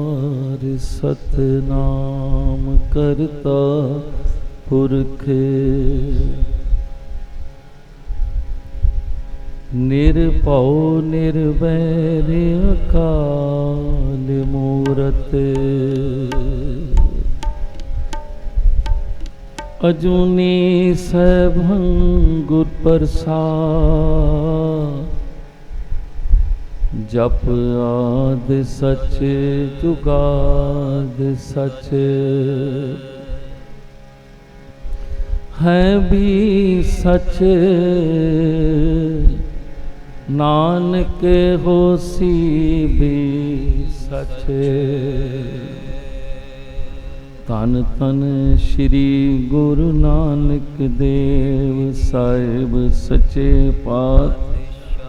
और सतनाम करता पुरख निरभौ निर्वैर अकाल मूरत अजूनी सैभं गुर प्रसाद जप आद सच जुगाद सच है भी सच नानक होसी भी सच। तन तन श्री गुरु नानक देव साहिब सच्चे पातशाह।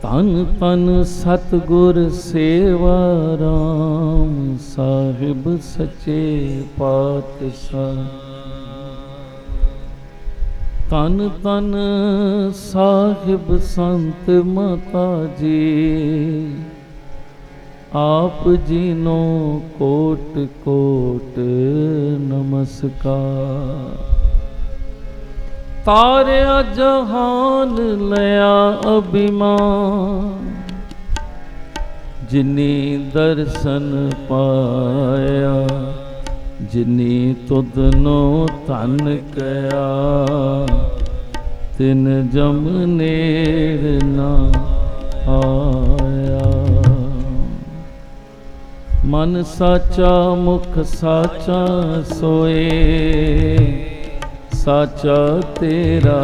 तन तन सतगुर सेवा राम साहिब सच्चे पातशाह। तन तन साहिब संत माता जी आप जीनो कोट कोट नमस्कार। तारिया जहान लया अभिमान जिनी दर्शन पाया जिनी तुदनो तन कया तिन जम नेर ना आया। मन साचा मुख साचा सोए साचा तेरा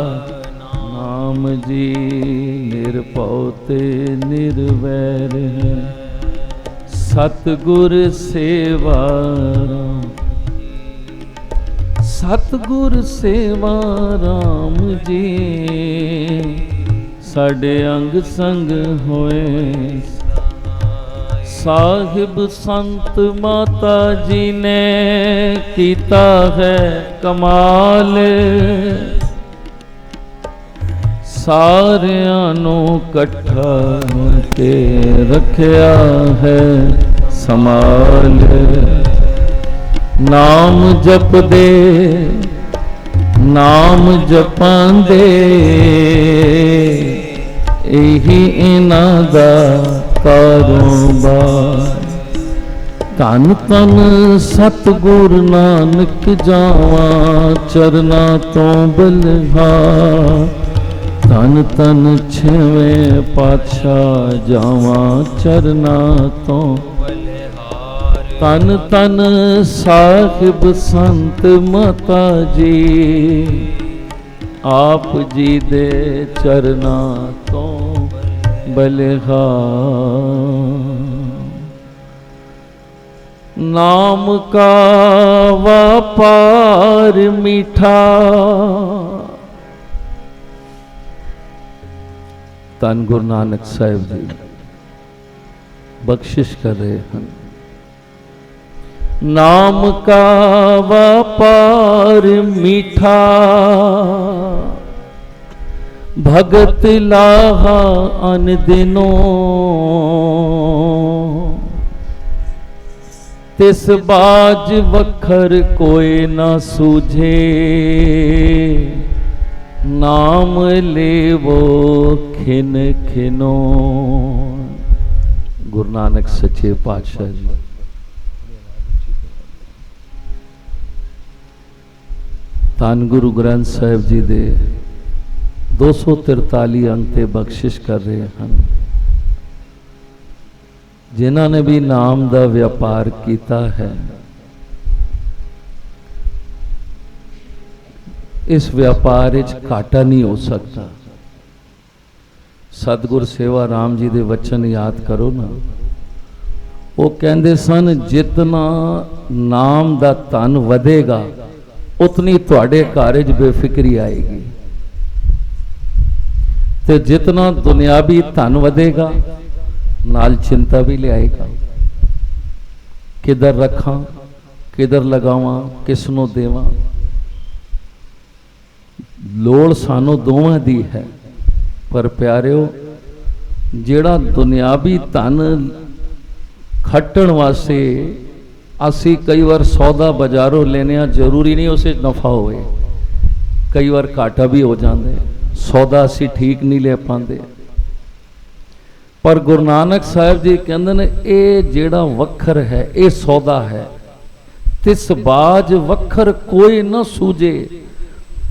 नाम जी। निरभौ ते निर्वैर है सतगुर सेवा राम। सतगुर सेवा राम जी साडे अंग संग होए। साहिब संत माता जी ने कीता है कमाल। सारियां नू कट्ठा के रखया है संभाल। नाम जप दे नाम जपांदे यही इन्हां दा कारोबार। तन तन सतगुर नानक जावा चरना तो बलिहार। तन तन छेवें पातशाह जावा चरना तो। तन तन साहिब संत माता जी आप जी दे चरना तो बलिहार। नाम का व्यापार मीठा धन गुरु नानक साहिब जी बख्शिश कर रहे हैं। नाम का व्यापार मीठा भगत लाहा अन दिनों। तिस बाज वखर कोई ना सूझे नाम लेवो खिन खिनो। गुरु नानक सच्चे पातशाह जी धन गुरु ग्रंथ साहिब जी दे 243 अंक ते बख्शिश कर रहे हैं। जिन्हां ने भी नाम दा व्यापार किया है इस व्यापार विच घाटा नहीं हो सकता। सतगुर सेवा राम जी दे वचन याद करो ना। वो कहते सन जितना नाम दा धन वधेगा उतनी तुहाडे घर च बेफिक्री आएगी ते जितना दुनियावी धन वधेगा नाल चिंता भी लियाएगा। किधर रखा किधर लगावा किसनों देवा। लोड़ सानू दोवां दी है पर प्यारिओ जिहड़ा दुनियावी धन खट्टण वास्ते असी कई बार सौदा बाजारों लेने, जरूरी नहीं उसे नफा होए, कई बार घाटा भी हो जाता है, सौदा असी ठीक नहीं ले पाते। पर गुरु नानक साहब जी कहते ने ये जेड़ा वखर है ये सौदा है, तिस बाज वखर कोई न सूझे,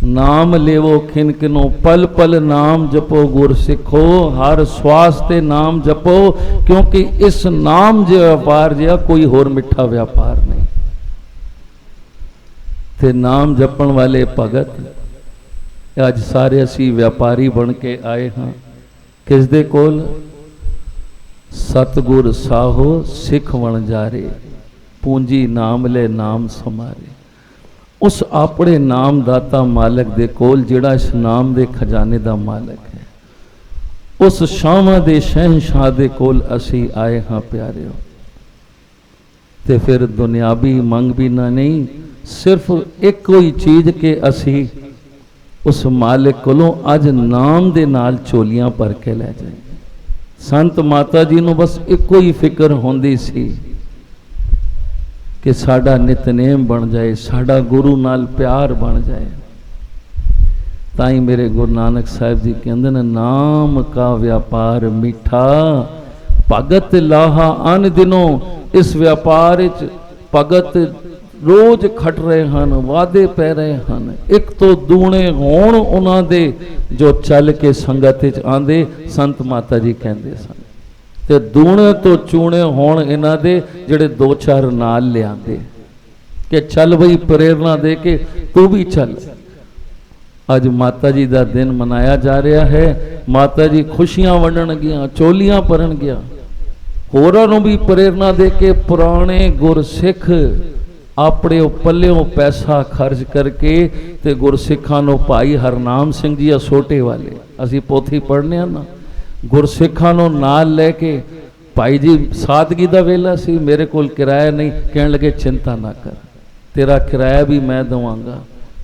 नाम लेवो खिन किनो, पल पल नाम जपो गुर सिखो, हर श्वास ते नाम जपो, क्योंकि इस नाम जे व्यापार जिहा कोई होर मिठा व्यापार नहीं। ते नाम जपण वाले भगत अज सारे असी व्यापारी बन के आए हाँ। किस दे कोल? सतगुर साहो सिख वणजारे, पूंजी नाम ले नाम समारे। उस अपने नाम दाता मालक दे कोल, जिहड़ा इस नाम दे खजाने दा मालक है, उस शावां दे शहनशाह दे कोल असी आए हाँ प्यारिओ। ते फिर दुनियावी मंग भी ना नहीं, सिर्फ एक कोई चीज़ के असी उस मालिक कोलों अज नाम दे नाल चोलियां भर के लै जाए। संत माता जी नूं बस एको ही फिक्र होंदी सी कि साडा नितनेम बन जाए, साडा गुरु नाल प्यार बन जाए। ताई मेरे गुरु नानक साहब जी कहते हैं, नाम का व्यापार मीठा, भगत लाहा अन दिनों। इस व्यापार भगत रोज खट रहे हैं, वादे पै रहे हैं, एक तो दूने होण उन्हां दे जो चल के संगत विच आंदे। संत माता जी कहते सन, ते दूने तो चूने होण इन्हां दे जिहड़े दो चार नाल लिआंदे कि चल बई प्रेरणा दे के तू भी चल। अज माता जी का दिन मनाया जा रहा है, माता जी खुशियां वंडण गया, चोलियां भरन गया, होरां नूं भी प्रेरणा दे के पुराने गुरसिख अपने पल्लियों पैसा खर्च करके ते गुरसिखां नूं भाई हरनाम सिंह जी असोटे वाले, असी पोथी पढ़ने ना, गुरसिखां नूं नाल लैके भाई जी सादगी दा वेला सी, मेरे कोल किराया नहीं, कहण लगे चिंता ना कर, तेरा किराया भी मैं दवांगा,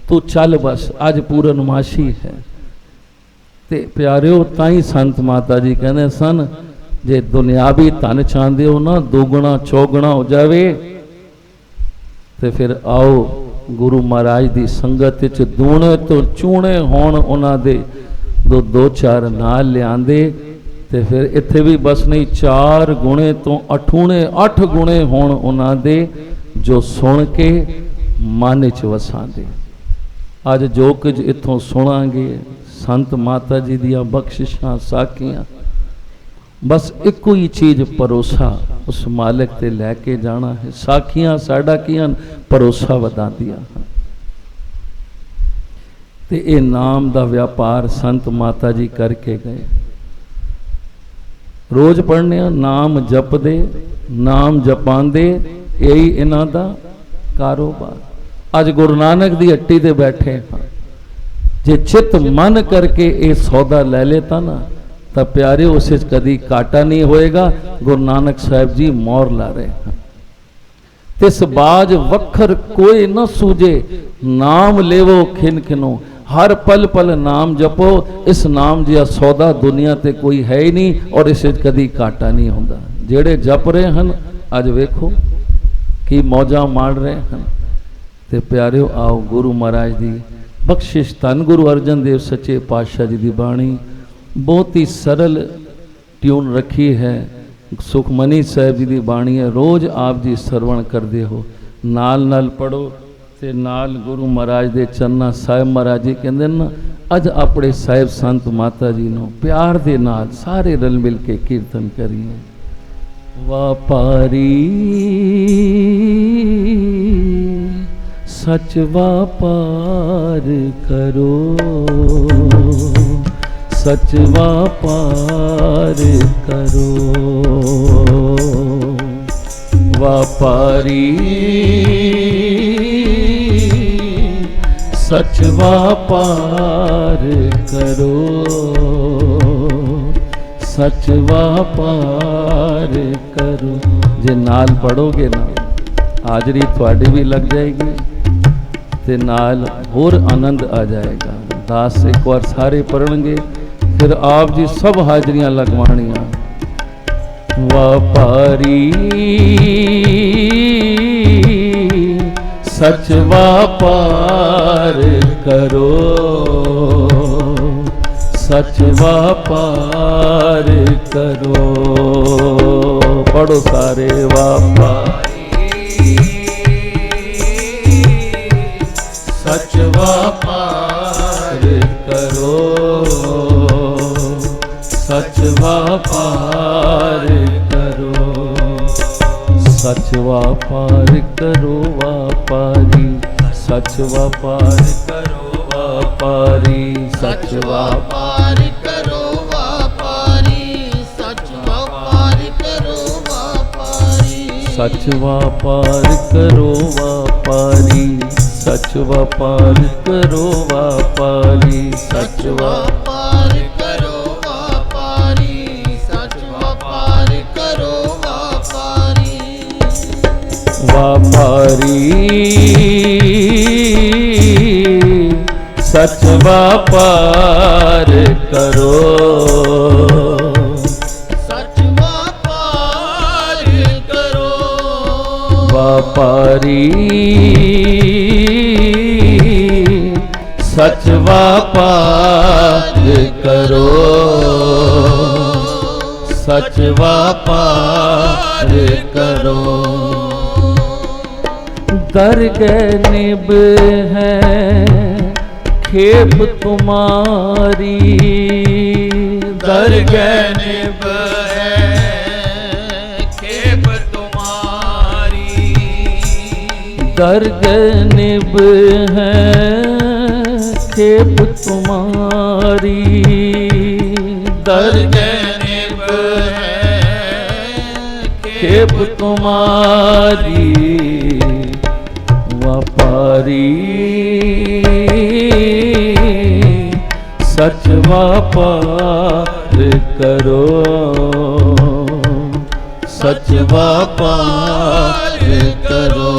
तू चल बस, अज पूर्णमासी है। ते प्यारिओ ताई संत माता जी कहते सन, जे दुनियावी धन चाहते हो ना दोगुना चौगुना हो जावे, तो फिर आओ गुरु महाराज की संगत विच दूने तो चूने होण उन्हां दे दो दो चार नाल लिआंदे, ते फिर इत्थे भी बस नहीं, चार गुणे तो अठूणे 8 गुणे होण उन्हां दे जो सुन के मन च वसांदे। अज जो कुछ इत्थों सुनांगे संत माता जी दियां बख्शिशां साखियां, बस एको ही चीज़ भरोसा उस मालिक ते लैके जाना है। साखियां साडा कीयां भरोसा वधांदियां हन। ते ये नाम दा व्यापार संत माता जी करके गए। रोज पढ़ने नाम जपदे, नाम जपांदे, यही इन्हां दा कारोबार। अज गुरु नानक दी हट्टी ते बैठे हाँ, जे चित मन करके ये सौदा ले लेता ना, तब प्यारे उसे कभी काटा नहीं होएगा। गुरु नानक साहब जी मोहर ला रहे हैं, तिस बाज वखर कोई न सूझे, नाम लेवो खिन खिनो, हर पल पल नाम जपो। इस नाम जिहा सौदा दुनिया ते कोई है ही नहीं, और इसे कभी काटा नहीं होंदा। जेड़े जप रहे हैं अज वेखो कि मौजा मार रहे हैं। ते प्यारिओ आओ गुरु महाराज दी बख्शिश, धन गुरु अर्जन देव सच्चे पातशाह जी की बाणी बहुत ही सरल ट्यून रखी है। सुखमनी साहब जी की बाणी है, रोज़ आप जी सरवण करते हो, नाल नाल पढ़ो ते नाल गुरु महाराज दे चरना। साहिब महाराज जी कहते ना, अज अपने साहिब संत माता जी नूं प्यार दे नाल सारे रल मिल के कीर्तन करिए। व्यापारी सच व्यापार करो, सच व्यापार करो, व्यापारी सच व्यापार करो, सच व्यापार करो। जे नाल पढ़ोगे ना, हाजरी थोड़ी भी लग जाएगी ते नाल होर आनंद आ जाएगा। दास एक बार सारे पढ़नगे, फिर आप जी सब हाजरियां लगवाणियां। व्यापारी सच व्यापार करो, सच व्यापार करो। पढ़ो सारे। व्यापारी सच व्यापार करो, सच व्यापार करो, सच व्यापार करो व्यापारी, सच व्यापार करो व्यापारी, सच व्यापार करो व्यापारी, सच व्यापार करो व्यापारी, सच व्यापार करो व्यापारी, सच व्यापार करो व्यापारी, सच व्यापार करो व्यापारी, सच व्यापार करो व्यापारी। व्यापारी सच व्यापार करो, सच व्यापार करो व्यापारी सच व्यापार करो, सच व्यापार करो। दरगह निब है खेप तुम्हारी, दरगह निब है खेप तुम्हारी, दरगह निब है खेप तुम्हारी, दरगह निब है खेप तुम्हारी। व्यापारी सच व्यापार करो, सच व्यापार करो।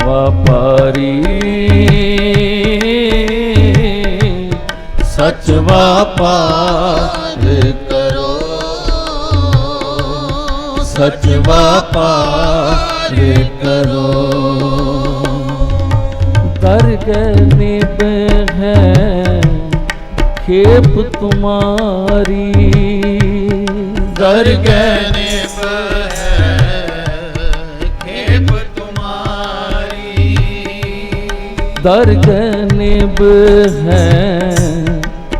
व्यापारी सच व्यापार करो, सच व्यापार करो। दरगह निब है खेप तुम्हारी, दरगह निब है खेप तुम्हारी, दरगह निब है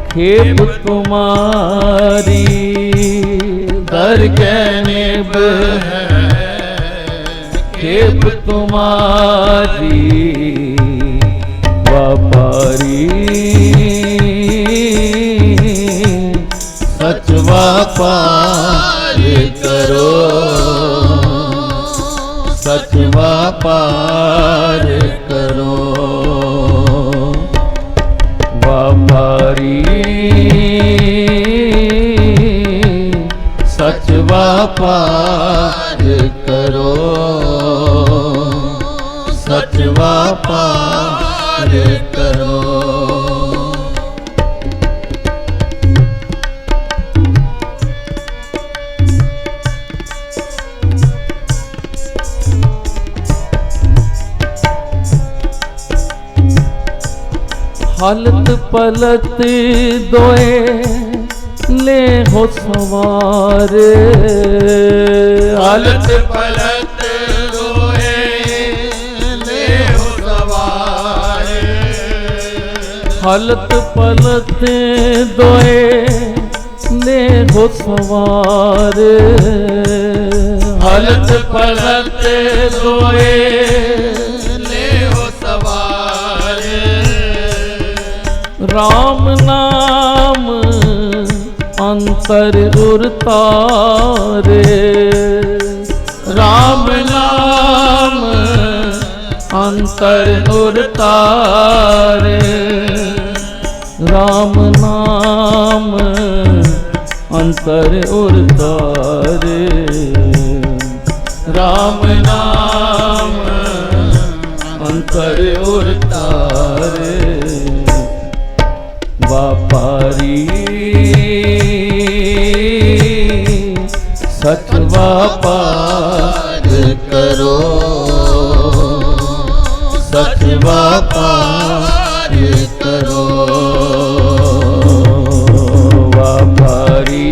खेप तुम्हारी, दरगह निब है खेप तुम्हारी। व्यापारी सच व्यापार करो, सच व्यापार करो। व्यापारी सच व्यापार करो, सच व्यापार करो। हलत पलत दोए ले हो सवार, हलत पलत दोए ले हो सवार, हलत पलत दोए ले हो सवार, हलत पलत दोए ले हो सवार। राम नाम अंतर उरतारे, राम नाम अंतर उरतारे, राम नाम अंतर उरतारे, राम नाम अंतर उरतारे। व्यापारी व्यापार करो, सच व्यापार करो। व्यापारी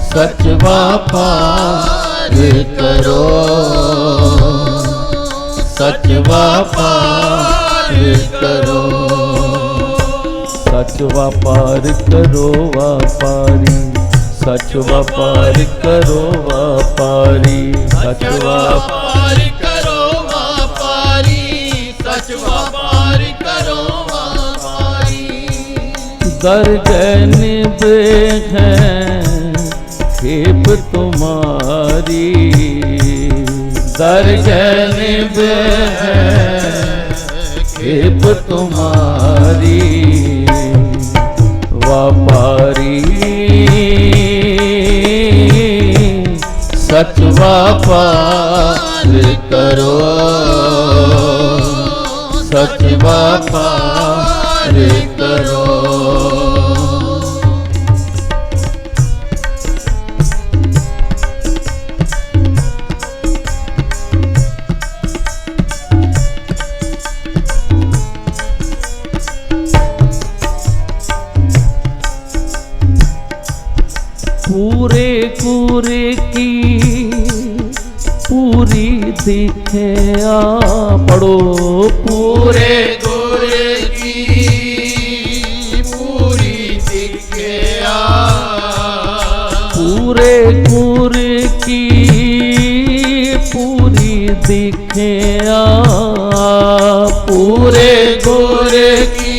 सच व्यापार करो, सच व्यापार करो। सच व्यापार करो व्यापारी, सच व्यापार करो व्यापारी, सच व्यापार करो व्यापारी, सच व्यापार करो व्यापारी। दर्जन है खेप तुम्हारी, दर्जन है खेप तुम्हारी। व्यापारी सच व्यापार करो, सच व्यापार करो। पूरे पूरे की पूरी दिखे आ पढ़ो, पूरे गोरे की पूरी दिखे आ, पूरे पूरे की पूरी दिखे आ, पूरे गोरे की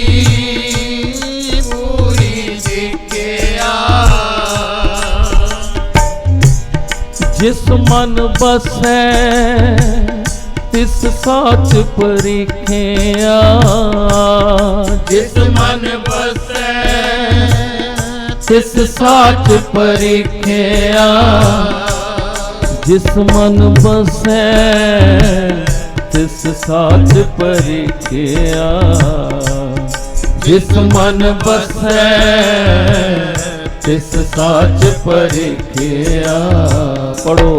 पूरी दिखे आ। जिस मन बसै तिस साच परिखे आ, जिस मन बसै तिस साच परिखे आ। जिस मन बसै तिस साच परिखे आ, जिस मन बसै तिस साच परिखे आ। पढ़ो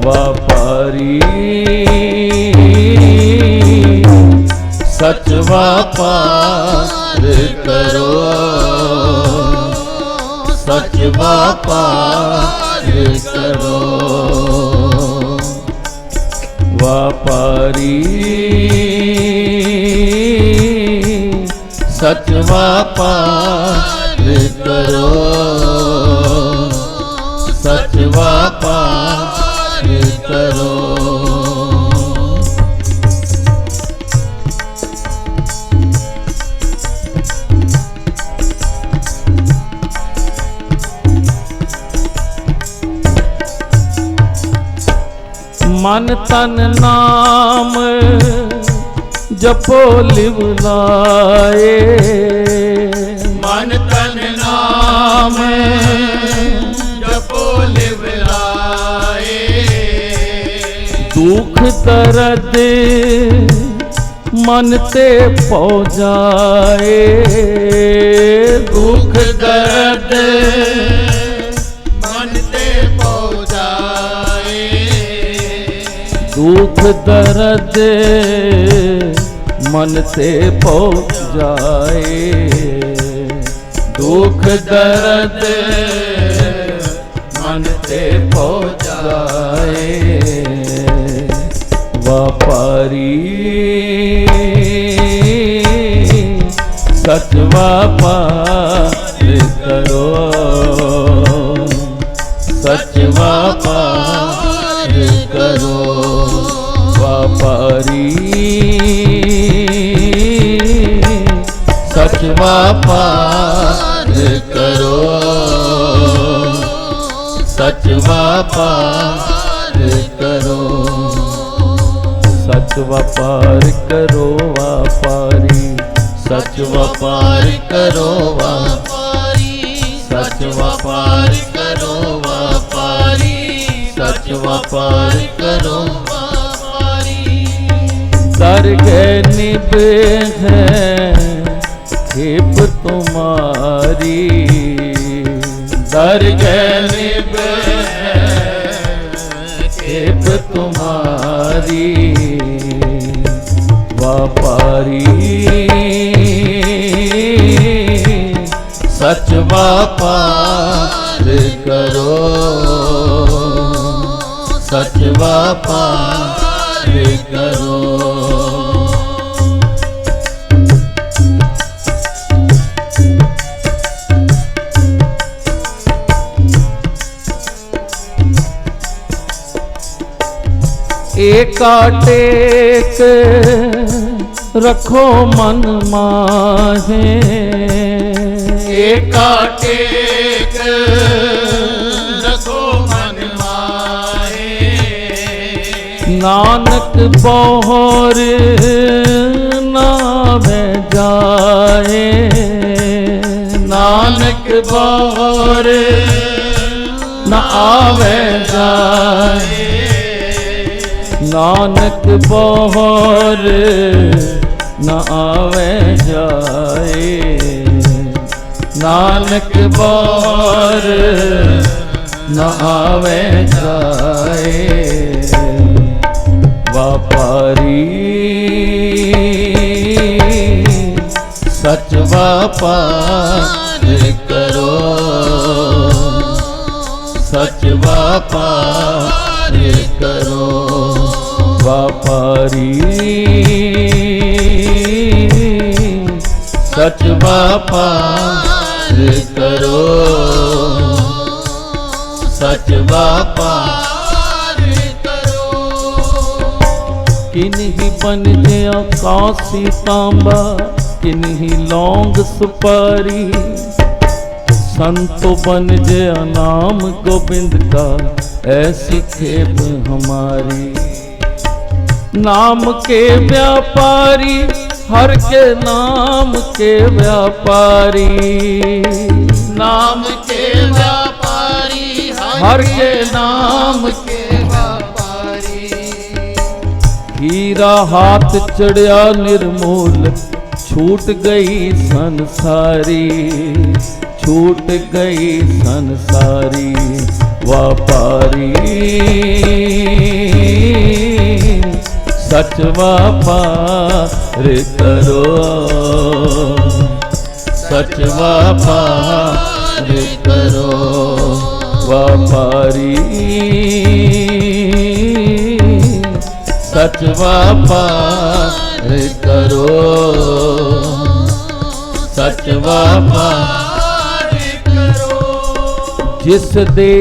व्यापारी सच व्यापार करो, सच व्यापार करो। व्यापारी सच व्यापार करो, सच व्यापार करो। मन तन नाम जपो लिव लाए, मन तन नाम जपो लिव लाए। दुख दर्द मन ते पौ जाए, दुख दर्द मन ते पौ जाए। दुख दर्द मन से पहुँच जाए, दुख दर्द मन से पहुँच जाए। व्यापारी सच व्यापार करो, सच व्यापार करो। व्यापारी सच व्यापार करो, सच व्यापार करो। सच व्यापार करो व्यापारी, सच व्यापार करो व्यापारी, सच व्यापार करो व्यापारी, सच व्यापार करो व्यापारी। दरगह निभे है खेप तुम्हारी, कर गए निभ खेप तुम्हारी व्यापारी सच व्यापार करो सच व्यापार करो। एका टेक रखो मन माहे एका टेक रखो मन माहे नानक बोहर नावे जाए नानक बोहर न आवे जाए नानक बोहर न आवे जाए नानक बोहर न आवे जाए व्यापारी सच व्यापार करो सच व्यापार करो व्यापारी सच व्यापार करो सच व्यापार करो। किन्हीं बन गया काशी तांबा किन्हीं लौंग सुपारी संतो बन गया नाम गोविंद का ऐसी खेप हमारी नाम के व्यापारी हर के नाम के व्यापारी नाम के व्यापारी हर के नाम के व्यापारी हीरा हाथ चढ़िया निर्मूल छूट गई संसारी छूट गई संसारी व्यापारी सच व्यापार करो सच व्यापार करो व्यापारी सच व्यापार करो सच व्यापार करो। जिस दे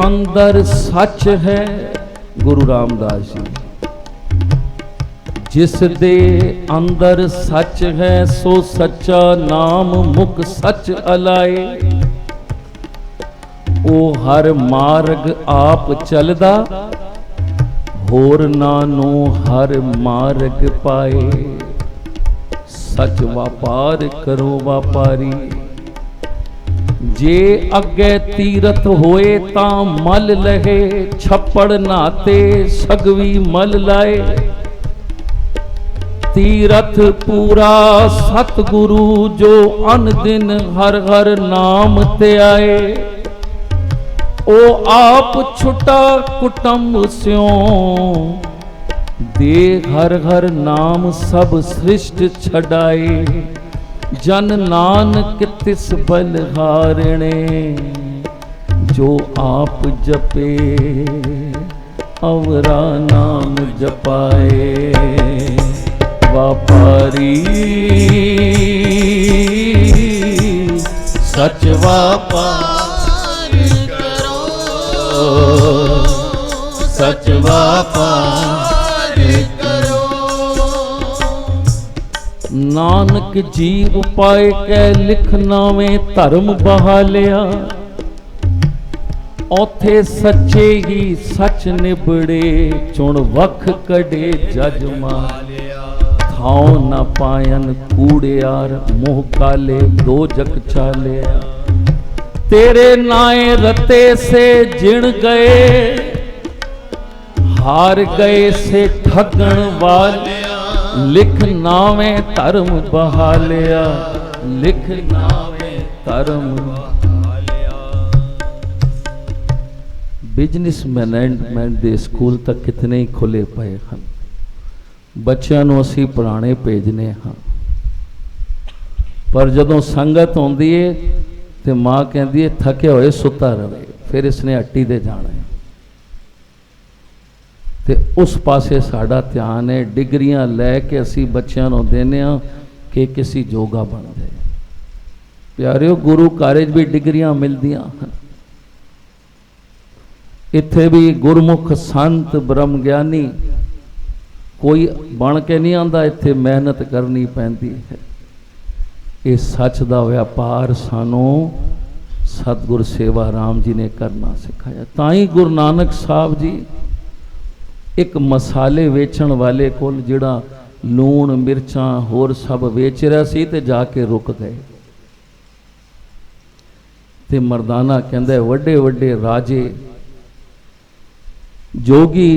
अंदर सच है गुरु रामदास जी जिस दे अंदर सच है सो सच्चा नाम मुख सच अलाए ओ हर मार्ग आप चलदा होर नानो हर मार्ग पाए सच व्यापार करो व्यापारी जे अगे तीरथ होए तां मल लहे छप्पड़ नाते सगवी मल लाए तीरथ पूरा सतगुरु जो अन दिन हर हर नाम ते आए ओ आप छुटा कुटुंब स्यों दे हर हर नाम सब सृष्ट छड़ाए जन नानक तिस बलहारणे जो आप जपे अवरा नाम जपाए व्यापारी सच व्यापार करो सच व्यापार करो। नानक जी उपाय कै लिखनावे धर्म बहा लिया औथे सच्चे ही सच निबड़े चुण वख कड़े जज मालिया थाओ न पायन कूड़ियार मोह काले दो जग चालिया तेरे नाए रते से जिण गए हार गए से ठगण वाले लिख नावे धर्म बहा लिया लिख नावे धर्म ਬਿਜ਼ਨਸ ਮੈਨੇਜਮੈਂਟ ਦੇ ਸਕੂਲ ਤਾਂ ਕਿਤਨੇ ਹੀ ਖੁੱਲੇ ਪਏ ਹਨ। ਬੱਚਿਆਂ ਨੂੰ ਅਸੀਂ ਪੜ੍ਹਾਉਣੇ ਭੇਜਨੇ ਹਾਂ, ਪਰ ਜਦੋਂ ਸੰਗਤ ਆਉਂਦੀ ਏ ਤੇ ਮਾਂ ਕਹਿੰਦੀ ਹੈ ਥਕੇ ਹੋਏ ਸੁੱਤਾ ਰਵੇ, ਫਿਰ ਇਸਨੇ ਹੱਟੀ ਤੇ ਜਾਣਾ ਹੈ। ਤੇ ਉਸ ਪਾਸੇ ਸਾਡਾ ਧਿਆਨ ਹੈ। ਡਿਗਰੀਆਂ ਲੈ ਕੇ ਅਸੀਂ ਬੱਚਿਆਂ ਨੂੰ ਦਿੰਦੇ ਹਾਂ ਕਿ ਕਿਸੇ ਜੋਗਾ ਬਣ ਜਾਏ। ਪਿਆਰਿਓ, ਗੁਰੂ ਕਾਰਜ ਵੀ ਡਿਗਰੀਆਂ ਮਿਲਦੀਆਂ ਹਨ। ਇੱਥੇ ਵੀ ਗੁਰਮੁਖ ਸੰਤ ਬ੍ਰਹਮ ਗਿਆਨੀ ਕੋਈ ਬਣ ਕੇ ਨਹੀਂ ਆਉਂਦਾ, ਇੱਥੇ ਮਿਹਨਤ ਕਰਨੀ ਪੈਂਦੀ ਹੈ। ਇਹ ਸੱਚ ਦਾ ਵਪਾਰ ਸਾਨੂੰ ਸਤਿਗੁਰ ਸੇਵਾ ਰਾਮ ਜੀ ਨੇ ਕਰਨਾ ਸਿਖਾਇਆ। ਤਾਂ ਹੀ ਗੁਰੂ ਨਾਨਕ ਸਾਹਿਬ ਜੀ ਇੱਕ ਮਸਾਲੇ ਵੇਚਣ ਵਾਲੇ ਕੋਲ, ਜਿਹੜਾ ਲੂਣ ਮਿਰਚਾਂ ਹੋਰ ਸਭ ਵੇਚ ਰਿਹਾ ਸੀ, ਤੇ ਜਾ ਕੇ ਰੁਕ ਗਏ। ਤੇ ਮਰਦਾਨਾ ਕਹਿੰਦਾ ਵੱਡੇ ਵੱਡੇ ਰਾਜੇ ਜੋਗੀ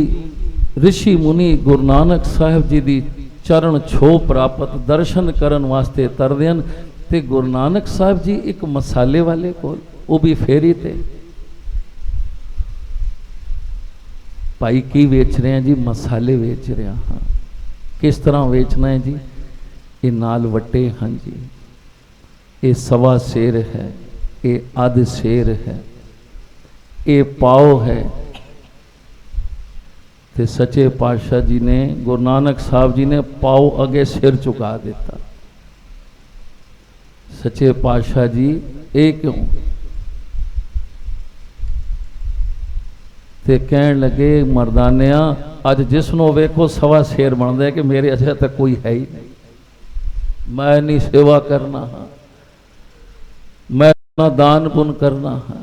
ਰਿਸ਼ੀ ਮੁਨੀ ਗੁਰੂ ਨਾਨਕ ਸਾਹਿਬ ਜੀ ਦੀ ਚਰਨ ਛੋਹ ਪ੍ਰਾਪਤ ਦਰਸ਼ਨ ਕਰਨ ਵਾਸਤੇ ਤਰਦੇ ਹਨ, ਤੇ ਗੁਰੂ ਨਾਨਕ ਸਾਹਿਬ ਜੀ ਇੱਕ ਮਸਾਲੇ ਵਾਲੇ ਕੋਲ, ਉਹ ਵੀ ਫੇਰੀ ਤੇ। ਭਾਈ ਕੀ ਵੇਚ ਰਹੇ ਆ ਜੀ? ਮਸਾਲੇ ਵੇਚ ਰਿਹਾ ਹਾਂ। ਕਿਸ ਤਰ੍ਹਾਂ ਵੇਚਣਾ ਹੈ ਜੀ? ਇਹ ਨਾਲ ਵੱਟੇ ਹਨ ਜੀ, ਇਹ ਸਵਾ ਸੇਰ ਹੈ, ਇਹ ਅੱਧ ਸੇਰ ਹੈ, ਇਹ ਪਾਓ ਹੈ। ਤੇ ਸੱਚੇ ਪਾਤਸ਼ਾਹ ਜੀ ਨੇ, ਗੁਰੂ ਨਾਨਕ ਸਾਹਿਬ ਜੀ ਨੇ ਪਾਓ ਅੱਗੇ ਸਿਰ ਝੁਕਾ ਦਿੱਤਾ। ਸੱਚੇ ਪਾਤਸ਼ਾਹ ਜੀ ਇਹ ਕਿਉਂ? ਤੇ ਕਹਿਣ ਲੱਗੇ ਮਰਦਾਨਿਆਂ, ਅੱਜ ਜਿਸ ਨੂੰ ਵੇਖੋ ਸਵਾ ਸ਼ੇਰ ਬਣਦਾ ਕਿ ਮੇਰੇ ਅਜੇ ਤੱਕ ਕੋਈ ਹੈ ਹੀ ਨਹੀਂ, ਮੈਂ ਨਹੀਂ ਸੇਵਾ ਕਰਨਾ ਹਾਂ, ਮੈਂ ਨਾ ਦਾਨ ਪੁੰਨ ਕਰਨਾ ਹਾਂ।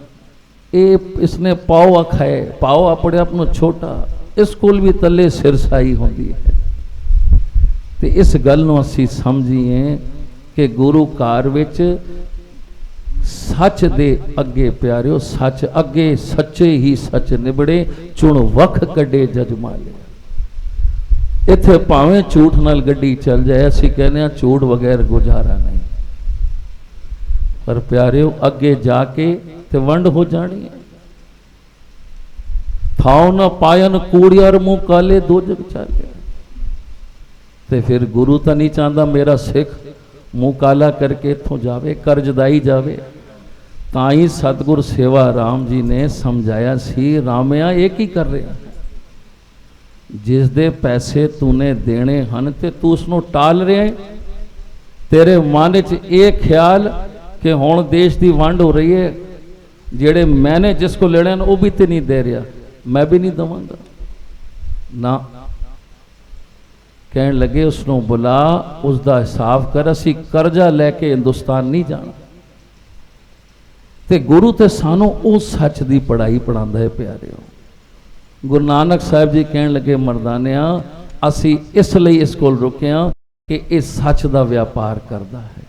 ਇਹ ਇਸਨੇ ਪਾਓ ਆਖਾਏ, ਪਾਓ ਆਪਣੇ ਆਪ ਨੂੰ ਛੋਟਾ, ਇਸ ਕੋਲ ਵੀ ਤੱਲੇ ਸਿਰਸਾਈ ਹੁੰਦੀ ਹੈ। ਤੇ ਇਸ ਗੱਲ ਨੂੰ ਅਸੀਂ ਸਮਝੀਏ ਕਿ ਗੁਰੂ ਘਰ ਵਿੱਚ ਸੱਚ ਦੇ ਅੱਗੇ ਪਿਆਰਿਓ, ਸੱਚ ਅੱਗੇ, ਸੱਚੇ ਹੀ ਸੱਚ ਨਿਬੜੇ, ਚੁਣ ਵਖ ਕੱਢੇ ਜਜ ਮਾਲੇ। ਇੱਥੇ ਭਾਵੇਂ ਝੂਠ ਨਾਲ ਗੱਡੀ ਚੱਲ ਜਾਏ, ਅਸੀਂ ਕਹਿੰਦੇ ਹਾਂ ਝੂਠ ਬਗੈਰ ਗੁਜ਼ਾਰਾ ਨਹੀਂ, ਪਰ ਪਿਆਰਿਓ ਅੱਗੇ ਜਾ ਕੇ ਤੇ ਵੰਡ ਹੋ ਜਾਣੀ ਹੈ। ਥਾਉ ਨਾ ਪਾਇਨ ਕੂੜਿਆਰ ਮੂੰਹ ਕਾਲੇ ਦੋ ਜਗ ਚਾਲੇ। ਤੇ ਫਿਰ ਗੁਰੂ ਤਾਂ ਨਹੀਂ ਚਾਹੁੰਦਾ ਮੇਰਾ ਸਿੱਖ ਮੂੰਹ ਕਾਲਾ ਕਰਕੇ ਇੱਥੋਂ ਜਾਵੇ, ਕਰਜ਼ਦਾਈ ਜਾਵੇ। ਤਾਂ ਹੀ ਸਤਿਗੁਰ ਸੇਵਾ ਰਾਮ ਜੀ ਨੇ ਸਮਝਾਇਆ ਸੀ, ਰਾਮਿਆ ਇਹ ਕੀ ਕਰ ਰਿਹਾ? ਜਿਸ ਦੇ ਪੈਸੇ ਤੂਨੇ ਦੇਣੇ ਹਨ ਤੇ ਤੂੰ ਉਸ ਨੂੰ ਟਾਲ ਰਿਹਾ ਹੈ। ਤੇਰੇ ਮਨ ਵਿੱਚ ਇਹ ਖਿਆਲ ਕਿ ਹੁਣ ਦੇਸ਼ ਦੀ ਵੰਡ ਹੋ ਰਹੀ ਹੈ, ਜਿਹੜੇ ਮੈਨੇ ਜਿਸ ਕੋ ਲੈਣੇ ਨੇ ਉਹ ਵੀ ਤੇ ਨਹੀਂ ਦੇ ਰਿਹਾ, ਮੈਂ ਵੀ ਨਹੀਂ ਦਵਾਂਗਾ ਨਾ। ਕਹਿਣ ਲੱਗੇ ਉਸ ਨੂੰ ਬੁਲਾ, ਉਸ ਦਾ ਹਿਸਾਬ ਕਰ, ਅਸੀਂ ਕਰਜ਼ਾ ਲੈ ਕੇ ਹਿੰਦੁਸਤਾਨ ਨਹੀਂ ਜਾਣਾ। ਤੇ ਗੁਰੂ ਤੇ ਸਾਨੂੰ ਉਹ ਸੱਚ ਦੀ ਪੜ੍ਹਾਈ ਪੜ੍ਹਾਉਂਦਾ ਹੈ ਪਿਆਰਿਓ। ਗੁਰੂ ਨਾਨਕ ਸਾਹਿਬ ਜੀ ਕਹਿਣ ਲੱਗੇ ਮਰਦਾਨਿਆਂ, ਅਸੀਂ ਇਸ ਲਈ ਇਸ ਕੋਲ ਰੁਕਿਆ ਕਿ ਇਹ ਸੱਚ ਦਾ ਵਪਾਰ ਕਰਦਾ ਹੈ,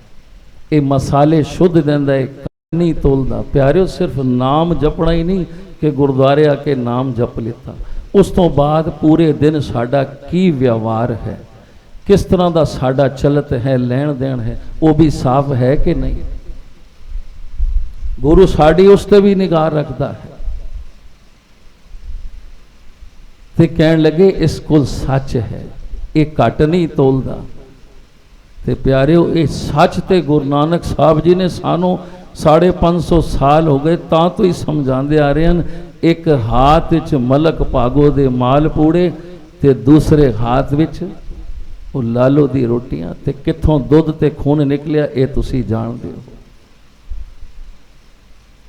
ਇਹ ਮਸਾਲੇ ਸ਼ੁੱਧ ਦਿੰਦਾ ਹੈ, ਨਹੀਂ ਤੋਲਦਾ। ਪਿਆਰਿਓ ਸਿਰਫ ਨਾਮ ਜਪਣਾ ਹੀ ਨਹੀਂ ਕਿ ਗੁਰਦੁਆਰੇ ਆ ਕੇ ਨਾਮ ਜਪ ਲਿੱਤਾ, ਉਸ ਤੋਂ ਬਾਅਦ ਪੂਰੇ ਦਿਨ ਸਾਡਾ ਕੀ ਵਿਵਹਾਰ ਹੈ, ਕਿਸ ਤਰ੍ਹਾਂ ਦਾ ਸਾਡਾ ਚਲਤ ਹੈ, ਲੈਣ ਦੇਣ ਹੈ, ਉਹ ਵੀ ਸਾਫ਼ ਹੈ ਕਿ ਨਹੀਂ। ਗੁਰੂ ਸਾਡੀ ਉਸ ਤੇ ਵੀ ਨਿਗਾਹ ਰੱਖਦਾ ਹੈ। ਤੇ ਕਹਿਣ ਲੱਗੇ ਇਸ ਕੋਲ ਸੱਚ ਹੈ, ਇਹ ਘੱਟ ਨਹੀਂ ਤੋਲਦਾ। ਤੇ ਪਿਆਰਿਓ ਇਹ ਸੱਚ ਤੇ ਗੁਰੂ ਨਾਨਕ ਸਾਹਿਬ ਜੀ ਨੇ ਸਾਨੂੰ 550 ਸਾਲ ਹੋ ਗਏ ਤਾਂ ਤੋਂ ਹੀ ਸਮਝਾਉਂਦੇ ਆ ਰਹੇ ਹਨ। ਇੱਕ ਹੱਥ ਵਿੱਚ ਮਲਕ ਭਾਗੋ ਦੇ ਮਾਲ ਪੂੜੇ ਤੇ ਦੂਸਰੇ ਹੱਥ ਵਿੱਚ ਉਹ ਲਾਲੋ ਦੀ ਰੋਟੀਆਂ, ਤੇ ਕਿੱਥੋਂ ਦੁੱਧ ਤੇ ਖੂਨ ਨਿਕਲਿਆ ਇਹ ਤੁਸੀਂ ਜਾਣਦੇ ਹੋ।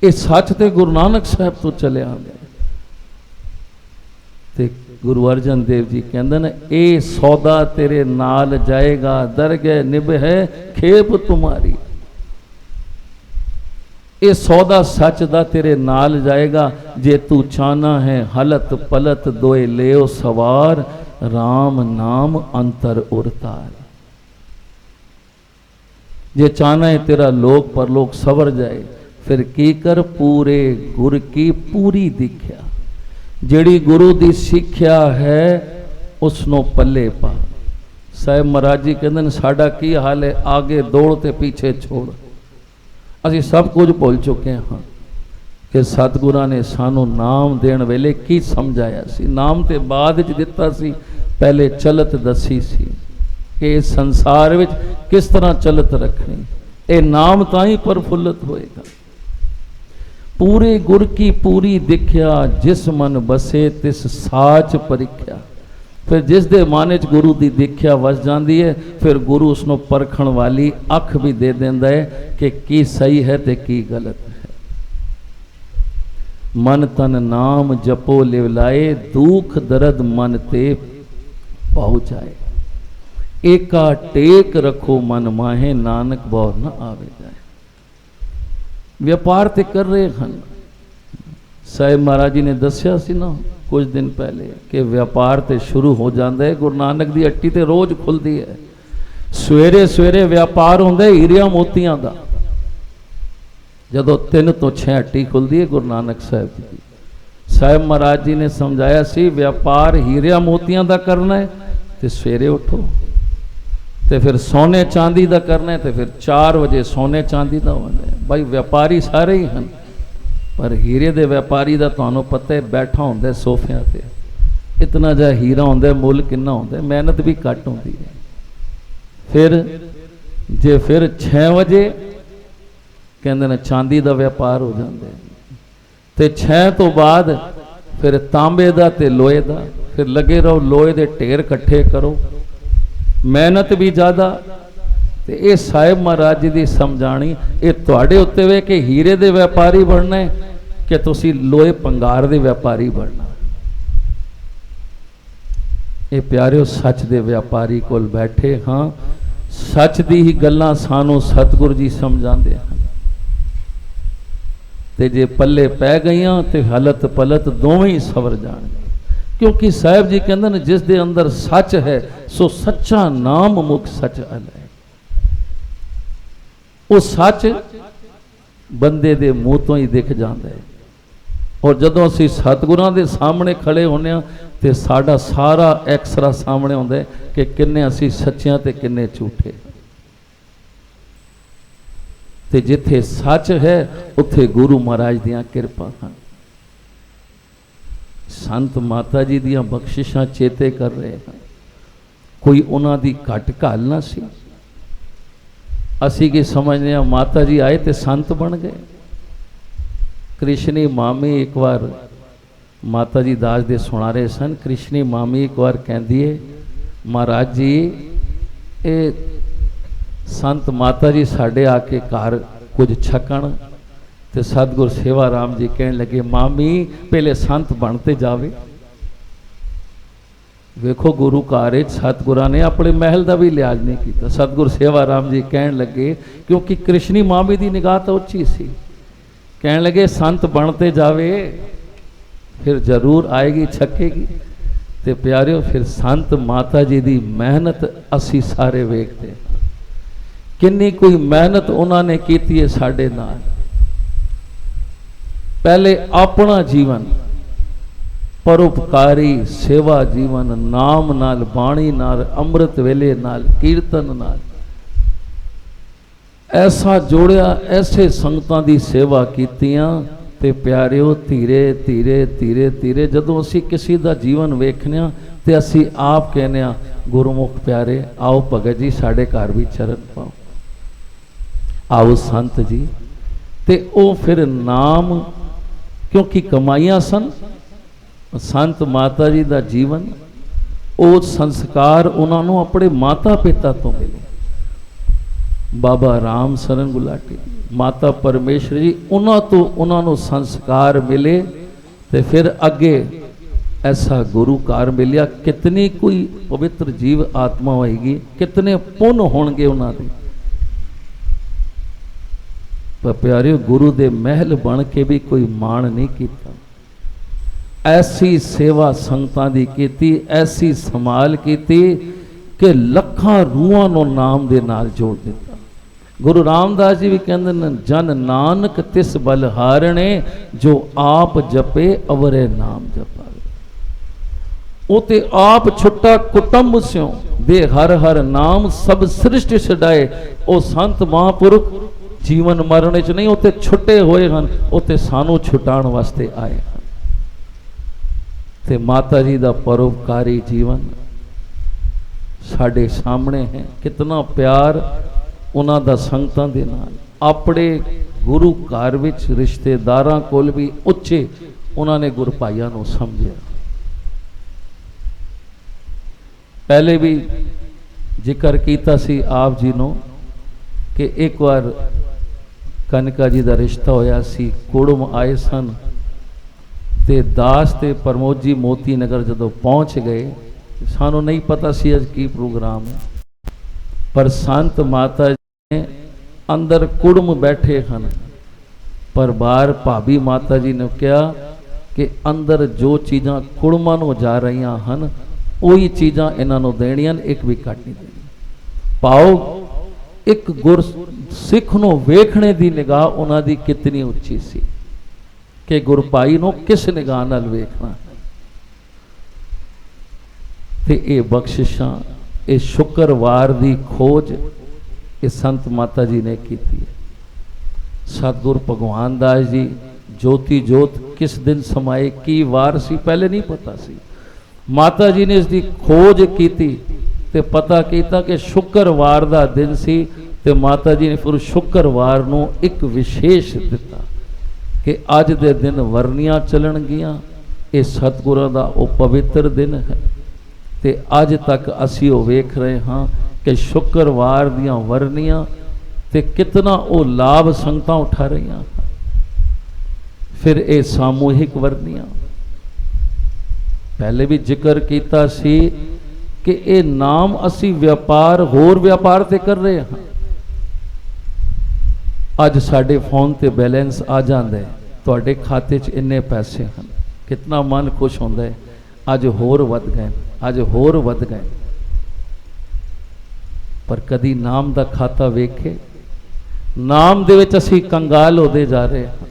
ਇਹ ਸੱਚ ਤੇ ਗੁਰੂ ਨਾਨਕ ਸਾਹਿਬ ਤੋਂ ਚੱਲਿਆ ਆਉਂਦਾ। ਤੇ ਗੁਰੂ ਅਰਜਨ ਦੇਵ ਜੀ ਕਹਿੰਦੇ ਨੇ, ਇਹ ਸੌਦਾ ਤੇਰੇ ਨਾਲ ਜਾਏਗਾ, ਦਰਗਹਿ ਨਿਭੈ ਖੇਪ ਤੁਮਾਰੀ। ਇਹ ਸੌਦਾ ਸੱਚ ਦਾ ਤੇਰੇ ਨਾਲ ਜਾਏਗਾ, ਜੇ ਤੂੰ ਚਾਹਨਾ ਹੈ ਹਲਤ ਪਲਤ ਦੋਏ ਲਿਓ ਸਵਾਰ, ਰਾਮ ਨਾਮ ਅੰਤਰ ਉਰਤਾਰ। ਜੇ ਚਾਹਨਾ ਹੈ ਤੇਰਾ ਲੋਕ ਪਰਲੋਕ ਸਵਰ ਜਾਏ, ਫਿਰ ਕੀ ਕਰ, ਪੂਰੇ ਗੁਰ ਕੀ ਪੂਰੀ ਦਿਖਿਆ। ਜਿਹੜੀ ਗੁਰੂ ਦੀ ਸਿੱਖਿਆ ਹੈ ਉਸ ਨੂੰ ਪੱਲੇ ਪਾ। ਸਾਹਿਬ ਮਹਾਰਾਜ ਜੀ ਕਹਿੰਦੇ ਨੇ, ਸਾਡਾ ਕੀ ਹਾਲ ਹੈ, ਆਗੇ ਦੌੜ ਤੇ ਪਿੱਛੇ ਛੋੜ। ਅਸੀਂ ਸਭ ਕੁਝ ਭੁੱਲ ਚੁੱਕੇ ਹਾਂ। कि सतगुरां ने सानू नाम देण वेले की समझाया सी। नाम ते बाद च दिता सी, पहले चलत दसी सी कि इस संसार विच किस तरह चलत रखनी। ये नाम तां ही प्रफुल्लित होएगा। पूरे गुर की पूरी दिख्या, जिस मन बसे तिस साच परिख्या। फिर जिस दे मन च गुरु की दिख्या वस जाती है, फिर गुरु उसनों परखण वाली अख भी दे देंदा है कि की सही है ते की गलत है। मन तन नाम जपो लिवलाए, दुख दर्द मन ते पहुँचाए। एका टेक रखो मन माहे, नानक बौर न आवे जाए। व्यापार ते कर रहे हैं। साहिब महाराज जी ने दसिया सी ना कुछ दिन पहले कि व्यापार ते शुरू हो जाता है। गुरु नानक दी हट्टी ते रोज खुलती है। सवेरे सवेरे व्यापार होंदा है हीरिया मोतियां दा। जदों 3 तो 6 हट्टी खुलती है गुरु नानक साहब जी की। साहिब महाराज जी ने समझाया सी व्यापार हीरिया मोतियां दा करना है तो सवेरे उठो, तो फिर सोने चांदी का करना है तो फिर 4 बजे सोने चांदी का होना है। भाई व्यापारी सारे ही हैं, पर हीरे दे व्यापारी का तुहानू पता है बैठा होंदा सोफिया ते। इतना जा हीरा होंदा मुल किन्ना होंदा, मेहनत भी घट होंदी है। फिर 6 बजे कहते हैं चांदी का व्यापार हो जाता है, तो 6 तो बाद फिर तांबे का ते लोहे का। फिर लगे रहो लोहे के ढेर इकट्ठे करो, मेहनत भी ज़्यादा। तो ये साहिब महाराज जी की समझाणी ये तुहाडे उत्ते वे कि हीरे दे व्यापारी बनना है कि तुसी लोहे पंगार दे व्यापारी बनना। ये प्यारिओ सच दे व्यापारी कोल बैठे हाँ, सच दी ही गल्लां सानू सतगुरु जी समझाते हैं। ते जे पल्ले पै गईयां ते हलत पलत दोवें ही सवर जाणगे। क्योंकि साहिब जी कहते हैं जिस दे अंदर सच है सो सच्चा नाम मुख सच अल है। वो सच बंदे दे मूँह तो ही दिख जाता है। और जदों असीं सतगुरां दे सामने खड़े होने तो साडा सारा एक्सरा सामने होंदा है कि किन्ने असीं सच्चियां ते किन्ने झूठे। ते जिथे सच है उत्थे गुरु महाराज दियां किरपा हैं। संत माता जी दियां बख्शिशां चेते कर रहे हैं। कोई उन्हां दी घट घाल ना सी। असी की समझने माता जी आए तो संत बन गए। कृष्णी मामी एक बार माता जी दास दे सुना रहे सन। कृष्णी मामी एक बार कहती है महाराज जी ये संत माता जी साढ़े आके घर कुछ छकन तो सतगुर सेवा राम जी कहने लगे मामी पहले संत बनते जावे। वेखो गुरु कार सतगुरा ने अपने महल का भी लिहाज नहीं किया। सतगुर सेवा राम जी कहने लगे क्योंकि कृष्णी मामी की निगाह तो उच्ची सी, कहने लगे संत बनते जावे फिर जरूर आएगी छकेगी। तो प्यारिओ फिर संत माता जी की मेहनत असी सारे वेखते हैं। किन्नी कोई मेहनत उन्होंने की है साढ़े नाल। पहले अपना जीवन परोपकारी सेवा जीवन नाम नाल बाणी नाल अमृत वेले नाल कीर्तन नाल ऐसा जोड़िया, ऐसे संगतां दी सेवा कीतियां। ते प्यारिओ धीरे धीरे धीरे धीरे जदों असी किसी दा जीवन वेखने ते असी आप कहने गुरुमुख प्यारे आओ भगत जी साढ़े घर भी चरण पाओ, आओ संत जी। ते ओ फिर नाम क्योंकि कमाइयां सन संत माता जी का जीवन वो संस्कार उन्होंने अपने माता पिता तो मिले। बाबा राम सरन गुलाटी माता परमेश्वर जी उन्होंने संस्कार मिले तो फिर अगे ऐसा गुरुकार मिलिया। कितनी कोई पवित्र जीव आत्मा होएगी, कितने पुण्य होंगे उन्होंने। पर प्यारे गुरु दे महल बन के भी कोई मान नहीं किया। ऐसी सेवा संगतां दी कीती, ऐसी संभाल कीती कि लखां रूहां नूं नाम दे नाल जोड़ दिता। गुरु रामदास जी भी कहते हैं जन नानक तिस बलहारणे जो आप जपे अवरे नाम जपावे। वो ते आप छुट्टा कुटुंब स्यों दे हर हर नाम सब सृष्टि छडाए। ओ संत महापुरुष ਜੀਵਨ ਮਰਨ ਚ ਨਹੀਂ, ਉੱਥੇ ਛੁੱਟੇ ਹੋਏ ਹਨ, ਉੱਥੇ ਸਾਨੂੰ ਛੁਟਾਉਣ ਵਾਸਤੇ ਆਏ ਹਨ। ਤੇ ਮਾਤਾ ਜੀ ਦਾ ਪਰਉਪਕਾਰੀ ਜੀਵਨ ਸਾਡੇ ਸਾਹਮਣੇ ਹੈ। ਕਿਤਨਾ ਪਿਆਰ ਉਹਨਾਂ ਦਾ ਸੰਗਤਾਂ ਦੇ ਨਾਲ। ਆਪਣੇ ਗੁਰੂ ਘਰ ਵਿੱਚ ਰਿਸ਼ਤੇਦਾਰਾਂ ਕੋਲ ਵੀ ਉੱਚੇ ਉਹਨਾਂ ਨੇ ਗੁਰੂ ਭਾਈਆਂ ਨੂੰ ਸਮਝਿਆ। ਪਹਿਲੇ ਵੀ ਜ਼ਿਕਰ ਕੀਤਾ ਸੀ ਆਪ ਜੀ ਨੂੰ ਕਿ ਇੱਕ ਵਾਰ ਕਨਕਾ ਜੀ ਦਾ ਰਿਸ਼ਤਾ ਹੋਇਆ ਸੀ, ਕੁੜਮ ਆਏ ਸਨ ਤੇ ਦਾਸ ਤੇ ਪ੍ਰਮੋਦ ਜੀ ਮੋਤੀ ਨਗਰ ਜਦੋਂ ਪਹੁੰਚ ਗਏ, ਸਾਨੂੰ ਨਹੀਂ ਪਤਾ ਸੀ ਅੱਜ ਕੀ ਪ੍ਰੋਗਰਾਮ ਹੈ, ਪਰ ਸੰਤ ਮਾਤਾ ਜੀ ਨੇ ਅੰਦਰ ਕੁੜਮ ਬੈਠੇ ਹਨ, ਪਰ ਬਾਹਰ ਭਾਬੀ ਮਾਤਾ ਜੀ ਨੇ ਕਿਹਾ ਕਿ ਅੰਦਰ ਜੋ ਚੀਜ਼ਾਂ ਕੁੜਮਾਂ ਨੂੰ ਜਾ ਰਹੀਆਂ ਹਨ ਉਹੀ ਚੀਜ਼ਾਂ ਇਹਨਾਂ ਨੂੰ ਦੇਣੀਆਂ, ਇੱਕ ਵੀ ਘੱਟ ਨਹੀਂ ਦੇਣੀ। ਪਾਓ ਇੱਕ ਗੁਰ ਸਿੱਖ ਨੂੰ ਵੇਖਣੇ ਦੀ ਨਿਗਾਹ ਉਹਨਾਂ ਦੀ ਕਿਤਨੀ ਉੱਚੀ ਸੀ ਕਿ ਗੁਰਪਾਈ ਨੂੰ ਕਿਸ ਨਿਗਾਹ ਨਾਲ ਵੇਖਣਾ। ਤੇ ਇਹ ਬਖਸ਼ਿਸ਼ਾਂ, ਇਹ ਸ਼ੁੱਕਰਵਾਰ ਦੀ ਖੋਜ ਇਹ ਸੰਤ ਮਾਤਾ ਜੀ ਨੇ ਕੀਤੀ ਹੈ। ਸਤਿਗੁਰ ਭਗਵਾਨ ਦਾਸ ਜੀ ਜੋਤੀ ਜੋਤ ਕਿਸ ਦਿਨ ਸਮਾਏ, ਕੀ ਵਾਰ ਸੀ, ਪਹਿਲੇ ਨਹੀਂ ਪਤਾ ਸੀ। ਮਾਤਾ ਜੀ ਨੇ ਇਸ ਦੀ ਖੋਜ ਕੀਤੀ ਤੇ ਪਤਾ ਕੀਤਾ ਕਿ ਸ਼ੁੱਕਰਵਾਰ ਦਾ ਦਿਨ ਸੀ, ਤੇ ਮਾਤਾ ਜੀ ਨੇ ਫਿਰ ਸ਼ੁੱਕਰਵਾਰ ਨੂੰ ਇੱਕ ਵਿਸ਼ੇਸ਼ ਦਿੱਤਾ ਕਿ ਅੱਜ ਦੇ ਦਿਨ ਵਰਨੀਆਂ ਚੱਲਣਗੀਆਂ। ਇਹ ਸਤਿਗੁਰਾਂ ਦਾ ਉਹ ਪਵਿੱਤਰ ਦਿਨ ਹੈ ਤੇ ਅੱਜ ਤੱਕ ਅਸੀਂ ਉਹ ਵੇਖ ਰਹੇ ਹਾਂ ਕਿ ਸ਼ੁੱਕਰਵਾਰ ਦੀਆਂ ਵਰਨੀਆਂ ਤੇ ਕਿਤਨਾ ਉਹ ਲਾਭ ਸੰਗਤਾਂ ਉਠਾ ਰਹੀਆਂ। ਫਿਰ ਇਹ ਸਾਮੂਹਿਕ ਵਰਨੀਆਂ, ਪਹਿਲੇ ਵੀ ਜ਼ਿਕਰ ਕੀਤਾ ਸੀ ਕਿ ਇਹ ਨਾਮ ਅਸੀਂ ਵਪਾਰ, ਹੋਰ ਵਪਾਰ ਤੇ ਕਰ ਰਹੇ ਹਾਂ। ਅੱਜ ਸਾਡੇ ਫੋਨ ਤੇ ਬੈਲੈਂਸ ਆ ਜਾਂਦਾ ਹੈ, ਤੁਹਾਡੇ ਖਾਤੇ 'ਚ ਇੰਨੇ ਪੈਸੇ ਹਨ, ਕਿਤਨਾ ਮਨ ਖੁਸ਼ ਹੁੰਦਾ ਹੈ। ਅੱਜ ਹੋਰ ਵੱਧ ਗਏ, ਅੱਜ ਹੋਰ ਵੱਧ ਗਏ, ਪਰ ਕਦੀ ਨਾਮ ਦਾ ਖਾਤਾ ਵੇਖੇ? ਨਾਮ ਦੇ ਵਿੱਚ ਅਸੀਂ ਕੰਗਾਲ ਹੋਦੇ ਜਾ ਰਹੇ ਹਾਂ।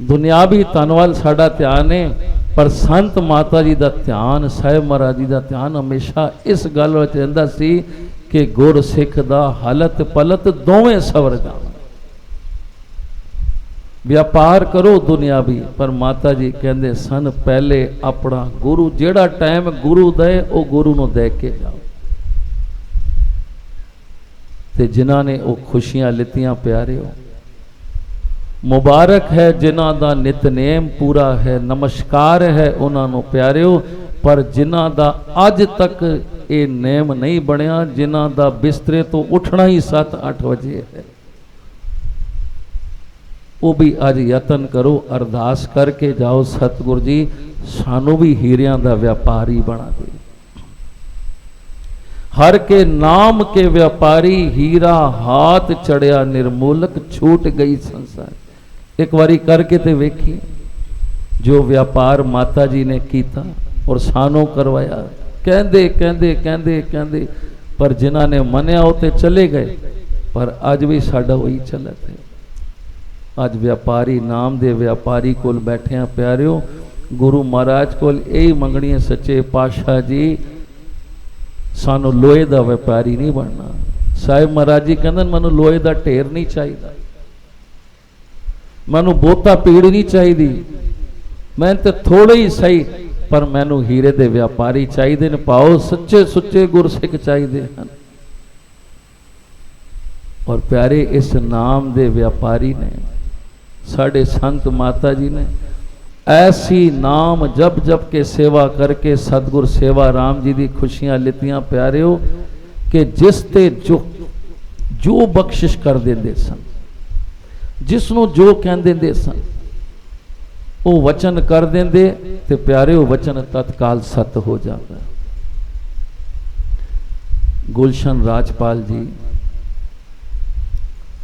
ਦੁਨਿਆਵੀ ਧਨ ਵੱਲ ਸਾਡਾ ਧਿਆਨ ਹੈ, ਪਰ ਸੰਤ ਮਾਤਾ ਜੀ ਦਾ ਧਿਆਨ, ਸਾਹਿਬ ਮਹਾਰਾਜ ਜੀ ਦਾ ਧਿਆਨ ਹਮੇਸ਼ਾ ਇਸ ਗੱਲ ਵਿੱਚ ਰਹਿੰਦਾ ਸੀ ਕਿ ਗੁਰ ਸਿੱਖ ਦਾ ਹਲਤ ਪਲਤ ਦੋਵੇਂ ਸਵਰ ਜਾਣ। ਵਪਾਰ ਕਰੋ ਦੁਨਿਆਵੀ, ਪਰ ਮਾਤਾ ਜੀ ਕਹਿੰਦੇ ਸਨ ਪਹਿਲੇ ਆਪਣਾ ਗੁਰੂ, ਜਿਹੜਾ ਟਾਈਮ ਗੁਰੂ ਦੇ ਉਹ ਗੁਰੂ ਨੂੰ ਦੇ ਕੇ ਜਾਓ। ਤੇ ਜਿਨ੍ਹਾਂ ਨੇ ਉਹ ਖੁਸ਼ੀਆਂ ਲਿੱਤੀਆਂ ਪਿਆਰਿਓ, ਮੁਬਾਰਕ ਹੈ ਜਿਨ੍ਹਾਂ ਦਾ ਨਿਤਨੇਮ ਪੂਰਾ ਹੈ, ਨਮਸਕਾਰ ਹੈ ਉਹਨਾਂ ਨੂੰ ਪਿਆਰਿਓ। ਪਰ ਜਿਨ੍ਹਾਂ ਦਾ ਅੱਜ ਤੱਕ ਇਹ ਨੇਮ ਨਹੀਂ ਬਣਿਆ, ਜਿਨ੍ਹਾਂ ਦਾ ਬਿਸਤਰੇ ਤੋਂ ਉੱਠਣਾ ਹੀ 7-8 ਵਜੇ ਹੈ, ਉਹ ਵੀ ਅੱਜ ਯਤਨ ਕਰੋ, ਅਰਦਾਸ ਕਰਕੇ ਜਾਓ, ਸਤਿਗੁਰ ਜੀ ਸਾਨੂੰ ਵੀ ਹੀਰਿਆਂ ਦਾ ਵਪਾਰੀ ਬਣਾ ਦੇ। हर के नाम के व्यापारी, हीरा हाथ चढ़िया निर्मूलक, छूट गई संसार। एक बारी करके ते वेखिए जो व्यापार माता जी ने किया और सानों करवाया। कहंदे कहंदे कहंदे कहंदे पर जिन्हां ने मनिया वो ते चले गए, पर अज भी साडा वही चलत है। अज व्यापारी नाम दे व्यापारी कोल बैठे हैं प्यारिओ, गुरु महाराज कोल यही मंगनी है सच्चे पातशाह जी सानू लोहे का व्यापारी नहीं बनना। साहिब महाराज जी कहते मैनू लोहे का ढेर नहीं चाहिए, मैनू बहुता पीड़ नहीं चाहिए, मैं तो थोड़े ही सही पर मैनू हीरे दे व्यापारी चाहिए। पाओ सच्चे सुच्चे गुरसिख चाहिए हैं। और प्यारे इस नाम दे व्यापारी ने साढ़े संत माता जी ने ऐसी नाम जप जप के सेवा करके सतगुर सेवा राम जी की खुशियां लितियां प्यारिओ, कि जिस ते जो बख्शिश कर देंदे सन, जिसनों जो कह देंदे सन वो वचन कर देंदे ते प्यारिओ वचन तत्काल सत हो जाता। गुलशन राजपाल जी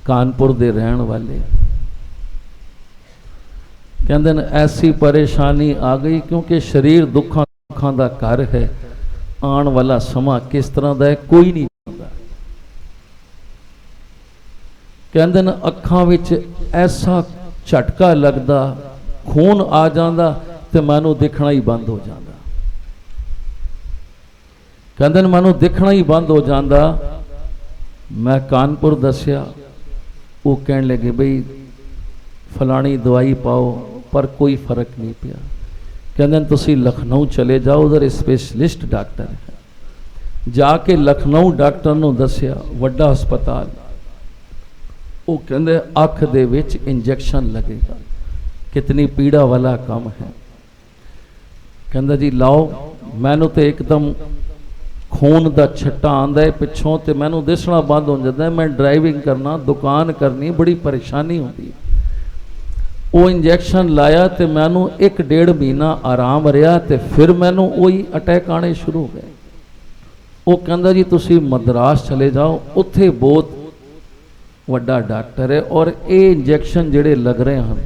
कानपुर दे रहन वाले कहते हैं ऐसी परेशानी आ गई क्योंकि शरीर दुखों का घर है, आने वाला समा किस तरह का है कोई नहीं जानता। कहते हैं अखां विच ऐसा झटका लगता, खून आ जाता तो मैनू दिखना ही बंद हो जाता। कहते मैनू दिखना ही बंद हो जाता। मैं कानपुर दसिया वो कहने लगे बई फलानी दवाई पाओ, पर कोई फर्क नहीं पिया। कहते तुसी लखनऊ चले जाओ, उधर स्पेशलिस्ट डॉक्टर है। जाके लखनऊ डॉक्टर नूं दसिया, वड्डा हस्पताल, वो कहते अख दे विच इंजैक्शन लगेगा। कितनी पीड़ा वाला काम है। कहता जी लाओ, मैनू तो एकदम खून का छट्टा आंदा है पिछों, तो मैनू दिसना बंद हो जाता है। मैं ड्राइविंग करना, दुकान करनी, बड़ी परेशानी होती। वो इंजैक्शन लाया तो मैनू 1-1.5 महीना आराम रहा, तो फिर मैनू वही अटैक आने शुरू हो गए। वो कहता जी तुसी मद्रास चले जाओ, उत्थे बहुत वड्डा डॉक्टर है, और ये इंजैक्शन जिहड़े लग रहे हैं,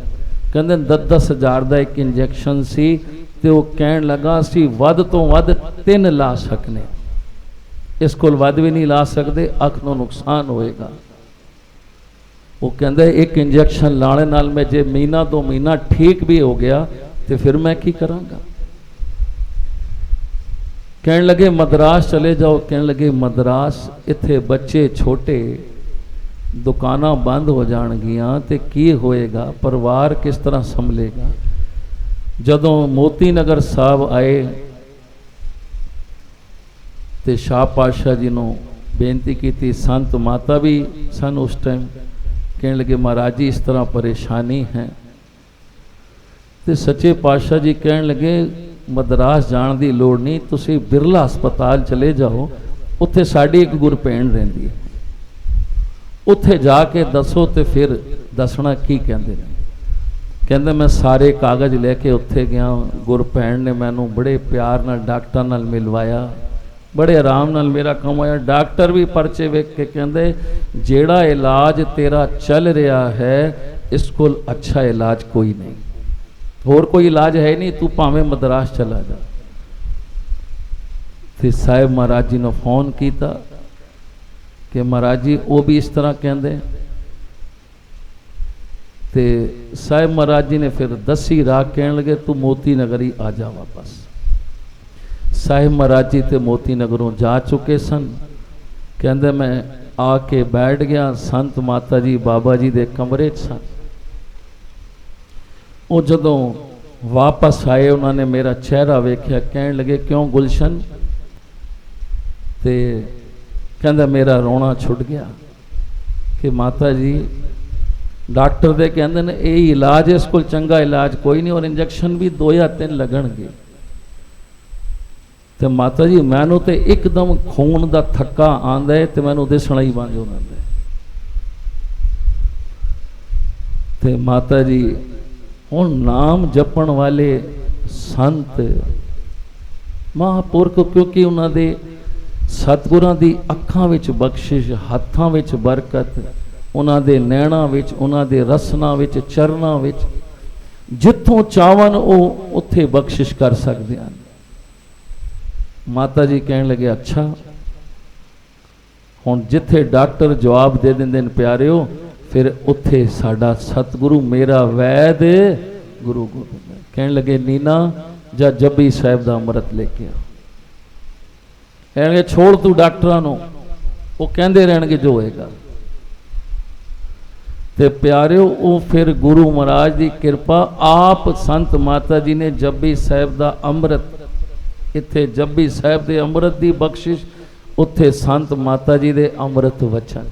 कहते 10-10 हज़ार का एक इंजैक्शन सी, तो वो कहन लगा असी वध तो वध 3 ला सकने, इस कोल वध भी नहीं ला सकते, अख नूं नुकसान होएगा। वो कहते एक इंजैक्शन लाने नाल मैं जे महीना 2 महीना ठीक भी हो गया तो फिर मैं की करांगा। कहने लगे मद्रास चले जाओ। कहने लगे मद्रास इत्थे बच्चे छोटे, दुकानां बंद हो जाणगियां ते की होएगा, परिवार किस तरह संभलेगा। जदों मोती नगर साहब आए तो शाह पातशाह जी नूं बेनती की, संत माता भी सन उस टाइम। कहने लगे महाराज जी इस तरह परेशानी है। तो सच्चे पातशाह जी कहने लगे मद्रास जाण दी लोड़ नहीं, तुसी बिरला हस्पताल चले जाओ, उत्थे साडी एक गुरभैण रहिंदी है, उत्थे जाके दसो तो फिर दसना की कहंदे ने। कहंदे मैं सारे कागज़ लैके उत्थे गया, गुरभैण ने मैनू बड़े प्यार नाल डॉक्टर नाल मिलवाया, बड़े आराम नाल मेरा काम होया। डॉक्टर भी परचे वेख के कहंदे जेड़ा इलाज तेरा चल रहा है इस कोल अच्छा इलाज कोई नहीं, होर कोई इलाज है नहीं, तू भावें मद्रास चला जा। फिर साहिब महाराज जी ने फोन किया कि महाराज जी वो भी इस तरह कहंदे, ते साहिब महाराज जी ने फिर दसी राह कहने लगे तू मोती नगर ही आ जा वापस। साहिब महाराज जी ते मोती नगरों जा चुके सन। कहंदे मैं आके बैठ गया, संत माता जी बाबा जी दे कमरे सन। वो जदों वापस आए उन्होंने मेरा चेहरा वेख्या, कहने लगे क्यों गुलशन, ते कहंदा मेरा रोना छुट गया कि माता जी डॉक्टर दे कहंदे ने यही इलाज है, इस कोल चंगा इलाज कोई नहीं, और इंजैक्शन भी 2 या 3 लगणगे। तो माता जी मैनू तो एकदम खून का थक्का आंदा है, तो मैनू दिसना ही बंद हो जाता है। तो माता जी हुण नाम जपण वाले संत महापुरख, क्योंकि उन्होंने सतगुरां दी अखां विच बख्शिश, हाथां विच बरकत, उन्होंने नैणा विच, उन्होंने रसना विच, चरना विच, जिथों चावन वो उत्थे बख्शिश कर सकते हैं। माता जी कहने लगे अच्छा हुण जिथे डॉक्टर जवाब दे देंदे ने प्यारे हो, फिर उत्थे साडा सतगुरु मेरा वैद गुरु गोबिंद। कहने लगे नीना जा जपजी साहिब दा अमृत लेके आ। कहने छोड़ तू डॉक्टरां नूं, वो कहंदे रहणगे जो होएगा। ते प्यारिओ वो फिर गुरु महाराज की कृपा, आप संत माता जी ने जपजी साहिब दा अमृत, इत्थे जपजी साहिब दे अमृत दी बख्शिश, उत्थे संत माता जी दे अमृत वचन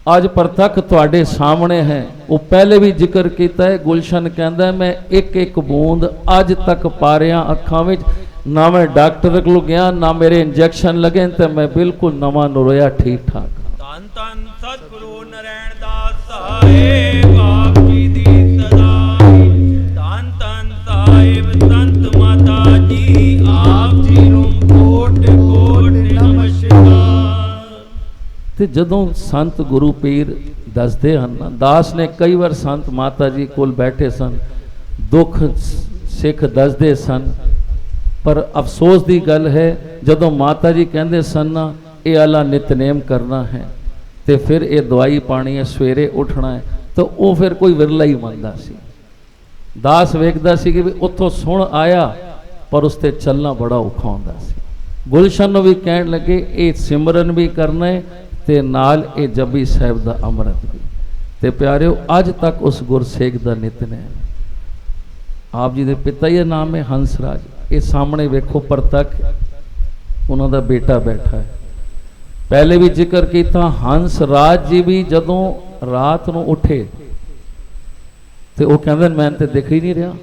अज परतक तुहाडे सामने है। वो पहले भी जिक्र किया है, गुलशन कहंदा है मैं एक एक बूंद अज तक पा रहा अखां विच, ना मैं डॉक्टर कोल गया ना मेरे इंजैक्शन लगे, तो मैं बिल्कुल नवां नरोया ठीक ठाक। धन धन सतगुरु नारायण दास साहिब आप जी दी सदाई। धन धन साहिब संत माता जी आप जी नूं कोट कोट नमस्कार। ते जदों संत गुरु पीर दसदे हन ना, दास ने कई बार संत माता जी कोल बैठे सन, दुख सिख दसदे सन, पर अफसोस की गल है जदों माता जी कहंदे सन ना ये आला नितनेम करना है, तो फिर ये दवाई पानी है, सवेरे उठना है, तो वो फिर कोई विरला ही मनदा सी। दास वेखदा सी कि भी उत्थों सुन आया, पर उसते चलना बड़ा औखा हुंदा सी। गुलशन भी कहन लगे ये सिमरन भी करना है ਤੇ ਨਾਲ ਇਹ ਜਪਜੀ ਸਾਹਿਬ ਦਾ ਅੰਮ੍ਰਿਤ ਵੀ। ਤੇ ਪਿਆਰਿਓ ਅੱਜ ਤੱਕ ਉਸ ਗੁਰਸੇਖ ਦਾ ਨਿਤਨੇਮ, ਆਪ ਜੀ ਦੇ ਪਿਤਾ ਜੀ ਦਾ ਨਾਮ ਹੈ ਹੰਸਰਾਜ। ਇਹ ਸਾਹਮਣੇ ਵੇਖੋ ਪ੍ਰਤੱਖ ਉਹਨਾਂ ਦਾ ਬੇਟਾ ਬੈਠਾ ਹੈ। ਪਹਿਲੇ ਵੀ ਜ਼ਿਕਰ ਕੀਤਾ, ਹੰਸਰਾਜ ਜੀ ਵੀ ਜਦੋਂ ਰਾਤ ਨੂੰ ਉੱਠੇ ਤੇ ਉਹ ਕਹਿੰਦੇ ਮੈਂ ਤੇ ਦਿਖ ਹੀ ਨਹੀਂ ਰਿਹਾ,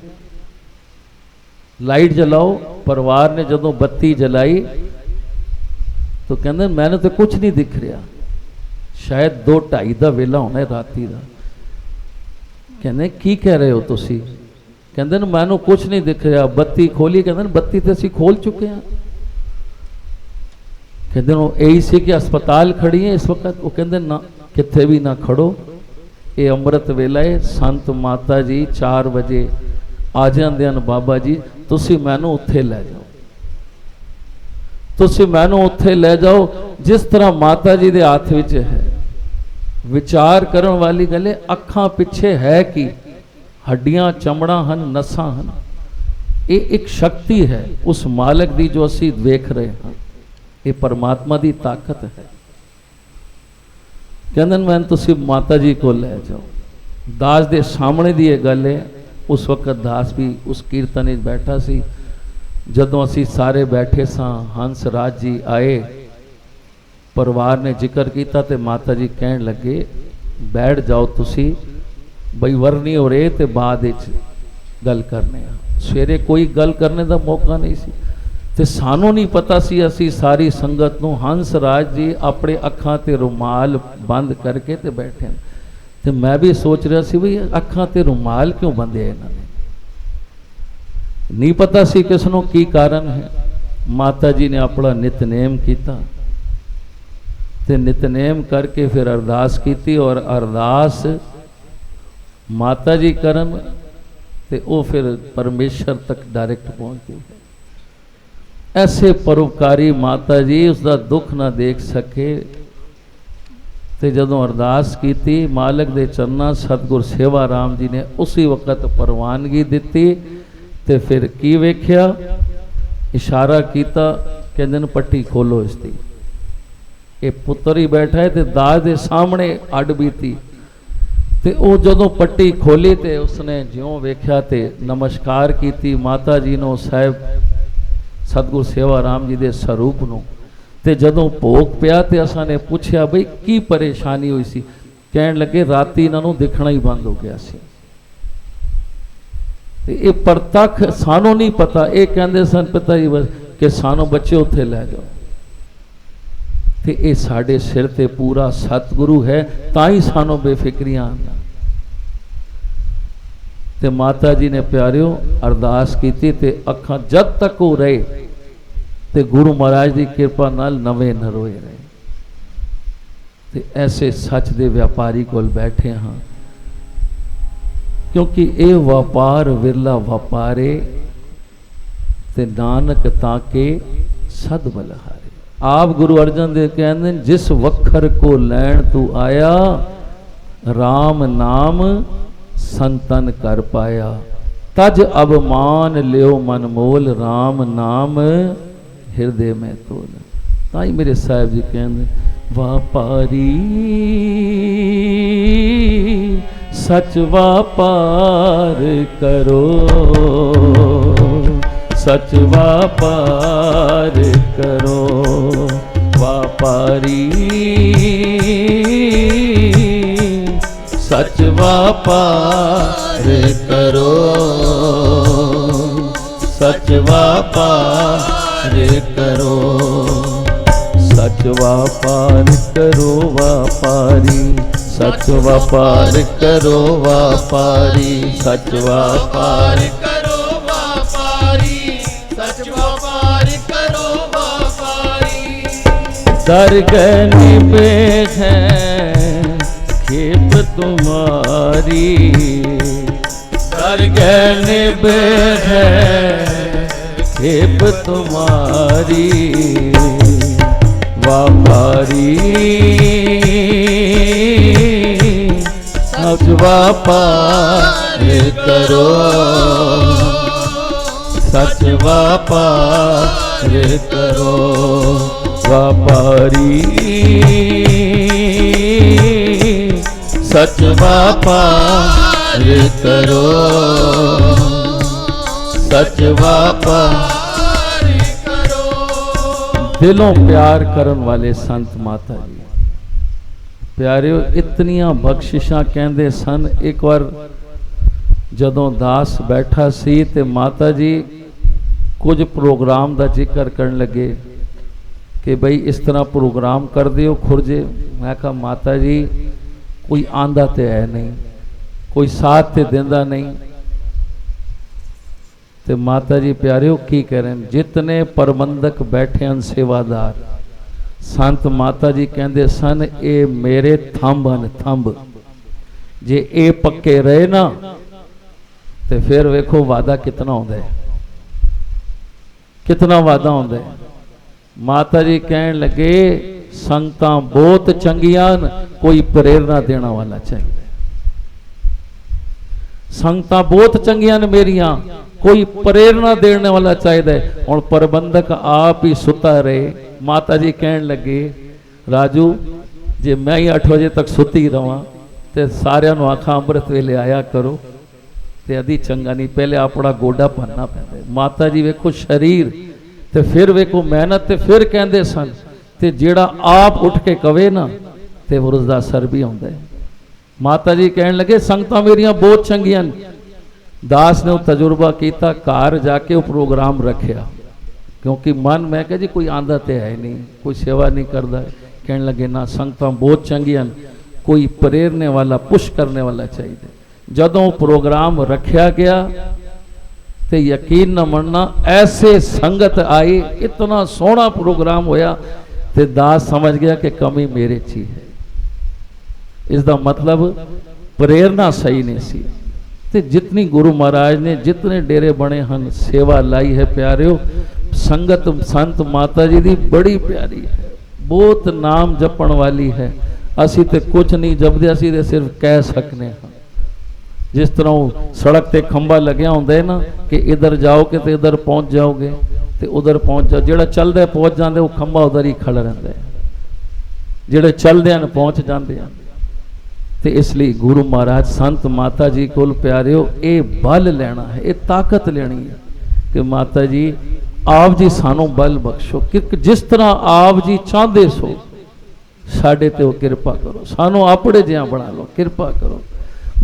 ਲਾਈਟ ਜਲਾਓ। ਪਰਿਵਾਰ ਨੇ ਜਦੋਂ ਬੱਤੀ ਜਲਾਈ तो कहते मैंने तो कुछ नहीं दिख रहा, शायद 2-2:30 का वेला होना है राती का। कहते की कह रहे हो तुसी? कहते मैनू कुछ नहीं दिख रहा, बत्ती खोली। कहते बत्ती तो असी खोल चुके हैं। कहते यही सी कि अस्पताल खड़ी है इस वक्त। वो कहते ना, किथे भी ना खड़ो, ये अमृत वेला है। संत माता जी 4 बजे आ जाते हैं, बाबा जी तुसी मैनू उत्थे लै जाओ, तुसी मैनू उत्थे ले जाओ। जिस तरह माता जी के हाथ विच है, विचार करन वाली गल है, अखां पिछे है कि हड्डियां चमड़ा हन, नसां हन। ये एक शक्ति है उस मालक दी जो असी वेख रहे हैं, ये परमात्मा दी ताकत है। कहंदे मैं तुसी माता जी को ले जाओ। दास दे सामने दी ये गल है। उस वक्त दास भी उस कीर्तन में बैठा सी। जदों असी सारे बैठे सां, हंसराज जी आए, परिवार ने जिक्र किया तो माता जी कहन लगे बैठ जाओ तुसी, बई वरनी हो रहे तो बाद गल करने। सवेरे कोई गल करने का मौका नहीं सी ते सानू नहीं पता सी। असी सारी संगत नूं हंसराज जी अपने अखां ते रुमाल बंद करके ते बैठे। तो मैं भी सोच रहा सी बई अखां ते रुमाल क्यों बंधे इन्होंने, नहीं पता सी किसनों की कारण है। माता जी ने अपना नितनेम किया ते नितनेम करके फिर अरदास की, और अरदास माता जी करन ते वो फिर परमेश्वर तक डायरेक्ट पहुँच गई। ऐसे परोपकारी माता जी उसका दुख ना देख सके ते जदों अरदास की मालक दे चरना सतगुर सेवा राम जी ने उसी वक्त परवानगी दी। ते फिर की वेख्या, इशारा किया, कहते पट्टी खोलो इसकी। ये पुत्र ही बैठा है तो दास के सामने अड बीती। ते वो जदों पट्टी खोली तो उसने ज्यों वेख्या तो नमस्कार की माता जी नो, साहब सतगुर सेवा राम जी के स्वरूप नूं। ते जदों भोग पिया तो असां ने पूछया बई की परेशानी हुई सी? कहन लगे राती इन्हों दिखना ही बंद हो गया सी। ये परतख सानू नहीं पता। ये कहते सन पिता जी बस कि सानू बच्चे उत्थे लै जाओ। तो ये साडे सिर ते पूरा सतगुरु है, ताई सानू बेफिक्रियां आंदा। ते माता जी ने प्यारियों अरदास की ते अखां जब तक वो रहे ते गुरु महाराज की कृपा नाल नवे नरोए रहे। ते ऐसे सच दे व्यापारी कोल बैठे हाँ, क्योंकि ये व्यापार विरला व्यापारे ते नानक ताके सद बलहारे। आप गुरु अर्जन देव कहते जिस वखर को लैन तू आया, राम नाम संतन कर पाया। तज अब मान लियो मन मोल, राम नाम हृदय में तोल। ताई मेरे साहब जी कहते व्यापारी सच व्यापार करो, सच व्यापार करो। व्यापारी सच व्यापार करो, सच व्यापार करो। सच व्यापार करो व्यापारी, सच व्यापार करो व्यापारी, सच व्यापार करो व्यापारी, सच व्यापार करो व्यापारी। दरगह निभे हैं खेप तुम्हारी, दरगह निभे हैं खेप तुम्हारी। व्यापारी सच व्यापार करो, सच व्यापार करो। व्यापारी सच व्यापार करो, सच व्यापार करो। दिलों प्यार करन वाले संत माता जी प्यारिओ इतनियां बख्शिशां कहंदे सन। एक बार जदों दास बैठा सी ते माता जी कुछ प्रोग्राम का जिक्र करन लगे कि बई इस तरह प्रोग्राम कर दिओ खुरजे। मैं कहा माता जी कोई आंदा तो है नहीं, कोई साथ तो देंदा नहीं। तो माता जी प्यारिओ की करें, जितने प्रबंधक बैठे हैं सेवादार संत माता जी कहते सन ये मेरे थंब हैं, थंब जे ये पक्के रहे ना तो फिर वेखो वादा कितना होता है, कितना वादा होता है। माता जी कहन लगे संगतां बहुत चंगियां, कोई प्रेरणा देने वाला चाहिए। संगतां बहुत चंगियां मेरिया, कोई प्रेरणा देने वाला चाहिए। और प्रबंधक आप ही सुता रहे। माता जी कहन लगे राजू जे मैं ही 8 बजे तक सुती रहा तो सारिਆਂ ਨੂੰ आखा अमृत वेले आया करो तो अधी चंगा नहीं, पहले अपना गोडा भरना पैंदा। माता जी वेखो शरीर तो फिर वेखो मेहनत तो फिर कहते सन तो जेड़ा आप उठ के कवे ना तो उसका असर भी आता है। माता जी कहन लगे संगतां मेरिया बहुत चंगियां। दास ने वो तजुर्बा किया, घर जाके वो प्रोग्राम रखा क्योंकि मन मैं कह जी कोई आंदा तो है नहीं, कोई सेवा नहीं करता। कहने लगे ना संगतां बहुत चंगियां, कोई प्रेरने वाला पुश करने वाला चाहिए। जदों प्रोग्राम रखा गया तो यकीन न मनना ऐसे संगत आई, इतना सोहना प्रोग्राम होया तो दास समझ गया कि कमी मेरे ची है। इसका मतलब प्रेरणा सही नहीं सी। तो जितनी गुरु महाराज ने जितने डेरे बने हैं सेवा लाई है प्यारिओ, संगत संत माता जी दी बड़ी प्यारी है, बहुत नाम जपण वाली है। असी तो कुछ नहीं जपदे, असी तो सिर्फ कह सकने हैं। जिस तरह सड़क ते खंबा लग्या होंदा है ना कि इधर जाओगे तो इधर पहुंच जाओगे, तो उधर पहुंच जाओ। जेड़ा चलदा पहुंच जाते वो खंबा उधर ही खड़ा रहता है, जेड़े चलदे हैं पहुंच जाते हैं। तो इसलिए गुरु महाराज संत माता जी को प्यारिओ ये बल लेना है, ये ताकत लेनी है कि माता जी आप जी सानू बल बख्शो कि जिस तरह आप जी चाहते सो साडे ते कृपा करो, सानू अपने जिहा बना लो, कृपा करो।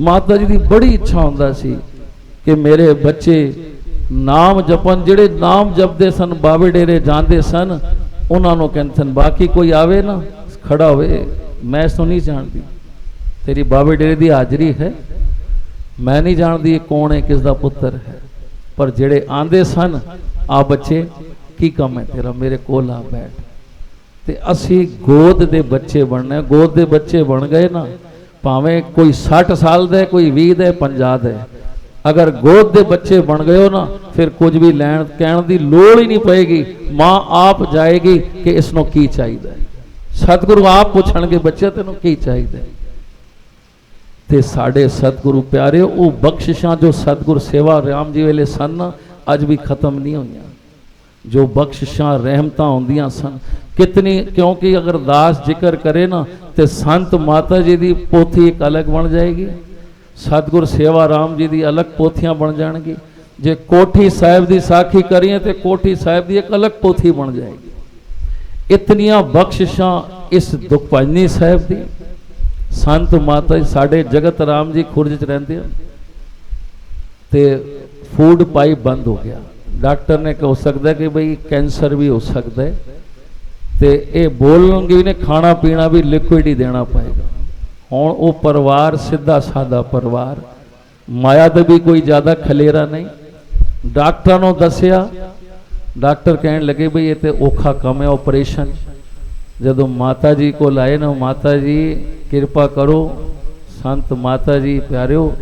माता जी की बड़ी इच्छा होंदा सी कि मेरे बच्चे नाम जपन, जेड़े नाम जपते सन बाबे डेरे जाते सन उन्होंने कहते सन बाकी कोई आवे ना खड़ा होवे, मैं इसको नहीं जानती, तेरी बाबे डेरे की हाजरी है, मैं नहीं जानती कौन है किसका पुत्र है। पर जेड़े आंदे सन आ बच्चे की कम है तेरा, मेरे कोल आ बैठ। ते असी गोद दे बच्चे बनने, गोद दे बच्चे बन गए ना, भावें कोई 60 साल दे, कोई 20 दे, 50 दे, अगर गोद दे बच्चे बन गए हो ना फिर कुछ भी लैन कहने की लोड़ ही नहीं पएगी। माँ आप जाएगी कि इसनों की चाहिए, सतगुरु आप पूछणगे बच्चे तेनों की चाहिए। ते साडे सतगुरु प्यारे वो बख्शिशां जो सतगुरु सेवा राम जी वेले सन अज भी खत्म नहीं हुई। जो बख्शिशां रहमतां होंदियां सन कितनी, क्योंकि अगर दास जिक्र करे ना तो संत माता जी की पोथी एक अलग बन जाएगी, सतगुरु सेवा राम जी की अलग पोथियां बन जाएगी। जे कोठी साहिब की साखी करिए तो कोठी साहिब की एक अलग पोथी बन जाएगी। इतनियां बख्शिशां इस दुखभंजनी साहिब की। संत माता जी साढ़े जगत राम जी खुरज च रहिंदे हैं ते फूड पाइप बंद हो गया। डॉक्टर ने हो सकता है कि भाई कैंसर भी हो सकता है, तो ये बोलेंगे ने खाना पीना भी लिक्विड ही देना पड़ेगा। हुण वो परिवार सीधा सादा परिवार, माया तो भी कोई ज़्यादा खलेरा नहीं। डॉक्टर ने दसिया, डॉक्टर कहन लगे भाई ये तो औखा कम है ऑपरेशन। जदों माता जी को लाए ना, माता जी कृपा करो, संत माता जी प्यारिओ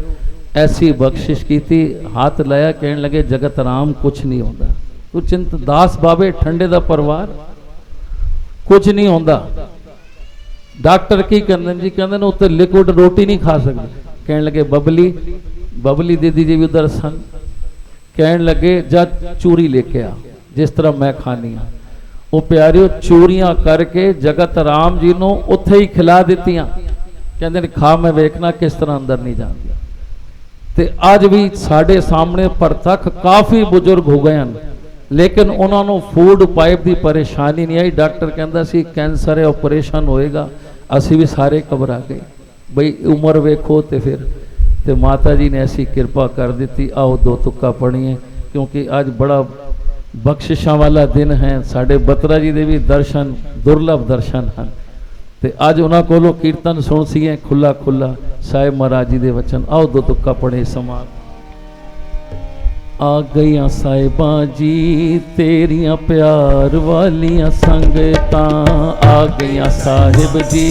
ऐसी बख्शिश की थी, हाथ लाया कहने लगे जगत राम कुछ नहीं होता, तू चिंत दास बाबे ठंडे दा परिवार कुछ नहीं होता। डॉक्टर की कहते जी, कहते उत्ते लिक्विड रोटी नहीं खा सकते। कहने लगे बबली, बबली दीदी जी भी उधर सन, कहने लगे जा चूरी लेके आ जिस तरह मैं खानी हाँ। ਉਹ ਪਿਆਰਿਓ ਚੂਰੀਆਂ ਕਰਕੇ ਜਗਤ ਰਾਮ ਜੀ ਨੂੰ ਉੱਥੇ ਹੀ ਖਿਲਾ ਦਿੱਤੀਆਂ। ਕਹਿੰਦੇ ਨੇ ਖਾ ਮੈਂ ਵੇਖਣਾ ਕਿਸ ਤਰ੍ਹਾਂ ਅੰਦਰ ਨਹੀਂ ਜਾਂਦੀ। ਤੇ ਅੱਜ ਵੀ ਸਾਡੇ ਸਾਹਮਣੇ ਪ੍ਰਤੱਖ ਕਾਫੀ ਬਜ਼ੁਰਗ ਹੋ ਗਏ ਹਨ, ਲੇਕਿਨ ਉਹਨਾਂ ਨੂੰ ਫੂਡ ਪਾਈਪ ਦੀ ਪਰੇਸ਼ਾਨੀ ਨਹੀਂ ਆਈ। ਡਾਕਟਰ ਕਹਿੰਦਾ ਸੀ ਕੈਂਸਰ ਹੈ, ਆਪਰੇਸ਼ਨ ਹੋਏਗਾ। ਅਸੀਂ ਵੀ ਸਾਰੇ ਘਬਰਾ ਗਏ ਬਈ ਉਮਰ ਵੇਖੋ। ਤੇ ਫਿਰ ਤੇ ਮਾਤਾ ਜੀ ਨੇ ਐਸੀ ਕਿਰਪਾ ਕਰ ਦਿੱਤੀ। आओ दो तुक्का पढ़िए, क्योंकि आज बड़ा बख्शिशा वाला दिन है। साढ़े बत्रा जी के भी दर्शन दुर्लभ दर्शन हैं। तो अज उन्होंने कोलों कीर्तन सुन सीए खुला खुला साहिब महाराज जी के वचन। आओ दो तुक्का पढ़े समान। आ गईयां साहिबा जी तेरियां प्यार वालियां संगतां, आ गईयां साहिब जी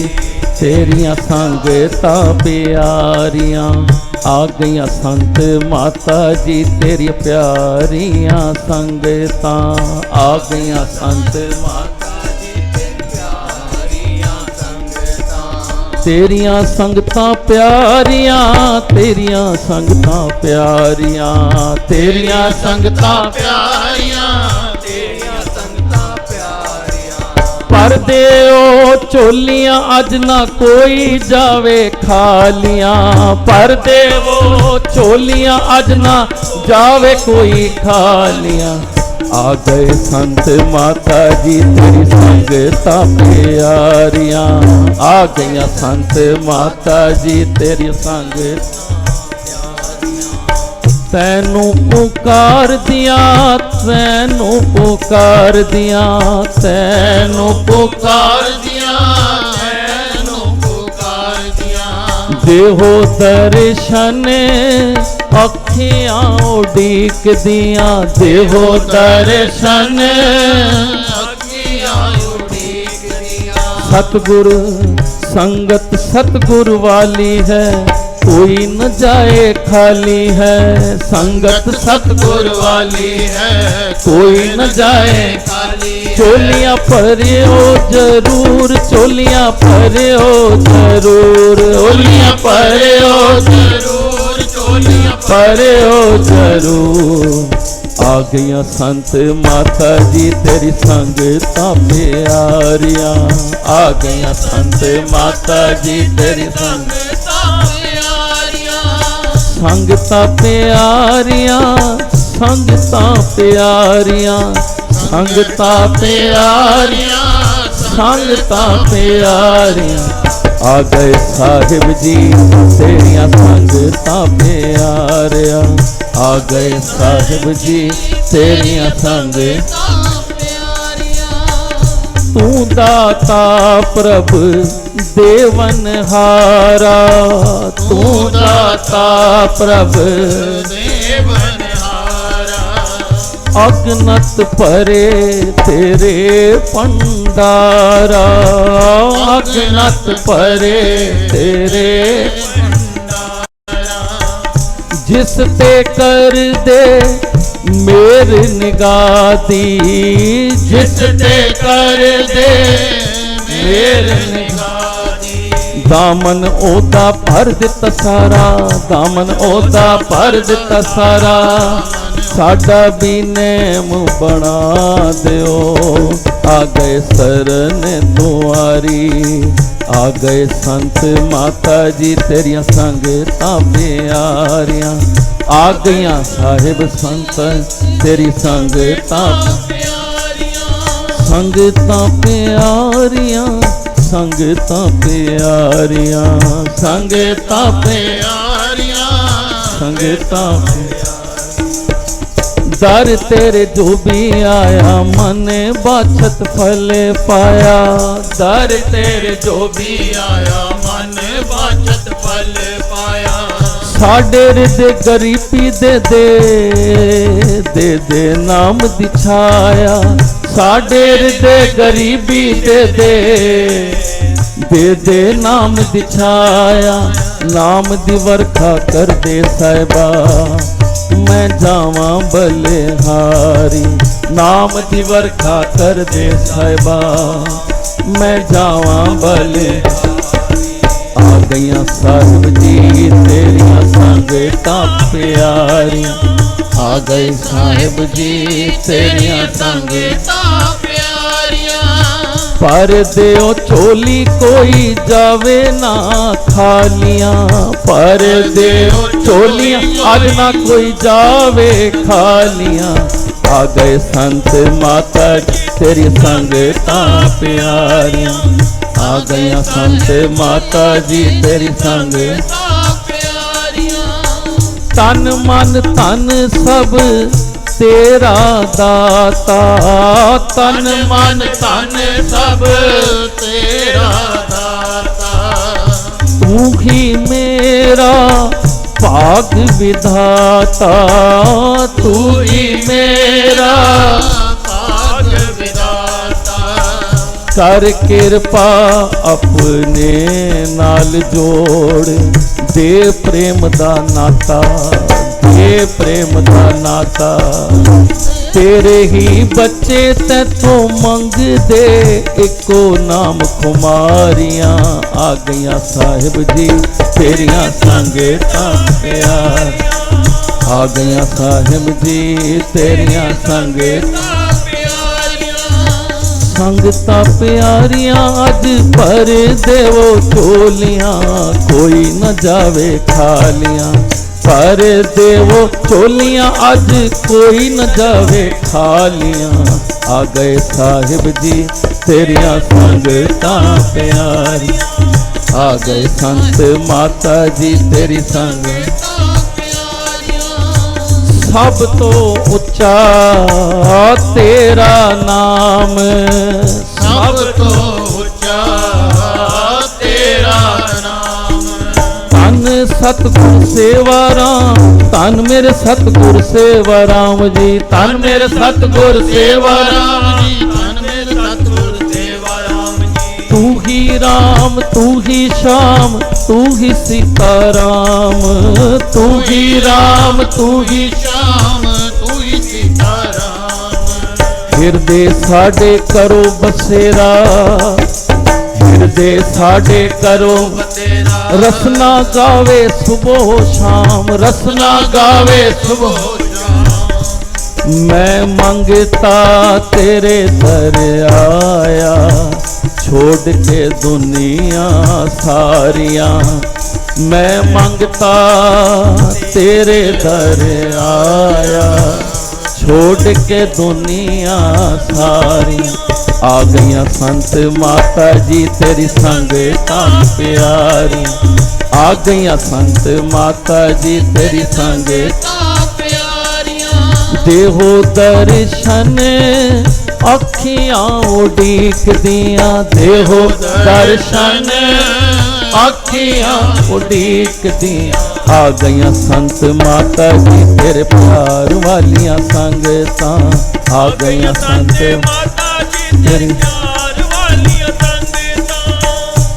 तेरियां संगतां प्यारियां, आ गईयां संत माता जी तेरी प्यारियां संगतां, आ गईयां संत माता जी तेरी प्यारियां संगतां, तेरियां संगतां प्यारियां, तेरियां संगतां प्यारियां, तेरियां संगतां प्यारियां, तेरियां संगतां प्यारियां। पर देओ चोलियां अज ना कोई जावे खालियां, पर देवो चोलियां अज ना जावे कोई खालियां। आ गए संत माता जी तेरी संगतां प्यारियां, आ गईयां संत माता जी तेरी संगतां प्यारियां। तैनू पुकार दिया, तैनू पुकार दिया, तैनू पुकार दिया, तैनू पुकार दिया। देहो दर्शन अखियां उड़ीक दिया, देहो दर्शन अखियां उड़ीक दिया। सतगुरु संगत सतगुरु वाली है, कोई न जाए खाली है। संगत सतगुरु वाली है, कोई न जाए खाली। चोलियां भरियो जरूर, चोलियां भरियो जरूर, चोलियां भरियो जरूर, चोलियां भरियो जरूर। आ गईयां संत माता जी तेरी संगतां प्यारियां, आ गईयां संत माता जी तेरी संगतां संगतां प्यारियां, संगतां प्यारियां, संगतां प्यारियां, संगतां प्यारियां। आ गए साहिब जी तेरियां संगतां प्यारियां, आ गए साहिब जी तेरियां संगतां प्यारियां। तू दाता प्रभु देवन हारा, तू दाता प्रभु देवन हारा। अगनत परे तेरे भंडारा, अगनत परे तेरे भंडारा। जिस ते कर दे मेर निगाह दी, जिस ते कर दे मेर निगाह। दामन ओदा भर दिता सारा, दामन ओदा भर दिता सारा। साडा भी नेम बना दियो, आ गए सरन तुआरी, आ गए संत माता जी तेरियां संगतां प्यारियां। आ गईयां साहिब संत तेरी संगतां प्यारियां, संगतां प्यारियां, संगतां प्यारियां, संगतां प्यारियां, संगतां प्यारियां। दर तेरे जो भी आया मन बाछत फल पाया, दर तेरे जो भी आया मन बाछत फल पाया। साडे दे गरीबी दे दे दे दे नाम दी छाया, साडे दे गरीबी दे दे दे दे नाम दी छाया। नाम दी वरखा कर दे साहिबा मैं जावा बलिहारी, नाम दी वरखा कर दे साहिबा मैं जावा बलिहारी। आ गईयां साहिब जी तेरियां संगतां प्यारियां, आ गए साहिब जी तेरियां संगतां प्यारियां। पर देओ चोली कोई जावे ना खालियां, पर देओ चोलियां आज ना कोई जावे खालियां। आ गए संत माता तेरी संगता प्यारियां, आ गया संत माता जी तेरी संगता प्यारियां। तन मन धन सब तेरा दाता, तन मन धन सब तेरा दाता। तू ही मेरा भाग विधाता, तू ही मेरा भाग विधाता। कर कृपा अपने नाल जोड़, दे प्रेम दा नाता, दे प्रेम दा नाता। तेरे ही बच्चे तैथों मंग दे, इको नाम खुमारियां। आ गईयां साहिब जी तेरियां संगतां प्यार, आ गईयां साहिब जी तेरियां संगतां प्यारियां। संगतां प्यारियां अज पर देवो चोलियां, कोई न जावे खालियां। पर देवो चोलियां अज कोई न जावे खालियां। आ गए साहिब जी तेरियां संगतां प्यारी, आ गए संत माता जी तेरी संगतां प्यारियां। सब तो उच्चा तेरा नाम, सब तो उच्चा तेरा नाम। धन सतगुर सेवा राम, धन मेरे सतगुर सेवा राम जी, धन मेरे सतगुर सेवा राम जी, धन मेरे सतगुर सेवा राम जी। तू ही राम तू ही श्याम तू ही सीता राम, तू ही राम तू ही श्याम तू ही सीता राम। हृदय साडे करो बसेरा, हृदय साडे करो बसेरा। रसना गावे सुबह शाम, रसना गावे सुबह शाम। मैं मंगता तेरे दर आया, छोड़ के दुनिया सारियां। मैं मंगता तेरे दर आया, छोड़ के दुनिया सारी। आ गईयां संत माता जी तेरी संगतां प्यारी, आ गईयां संत माता जी तेरी संगतां प्यारियां। देहो दर्शन अखियां उड़ीक दियां, देहो दर्शन अखियां उड़ीक दियां। आ गईयां संत माता जी तेरे प्यार वालियां संगतां, आ गईयां संत माता जी तेरे प्यार वालियां संगतां,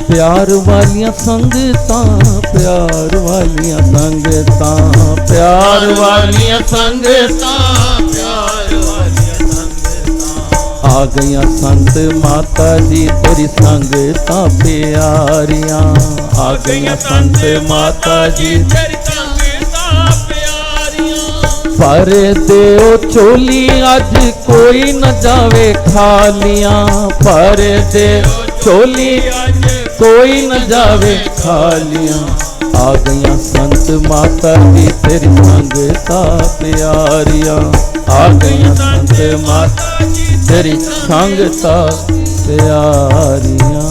प्यार वालियां संगतां, प्यार वालियां संगतां, प्यार वालियां संगतां, प्यार वालियां संगतां। आ गईयां संत माता जी तेरी संगतां प्यारियां, आ गईयां संत माता जी तेरी संगतां प्यारियां। पर देओ चोली अज कोई न जावे खालियां, पर देओ चोली अज कोई न जावे खालियां। आ गईयां संत माता जी तेरी संगतां प्यारियां, आ गईयां संत माता जी तेरी संगतां प्यारियां।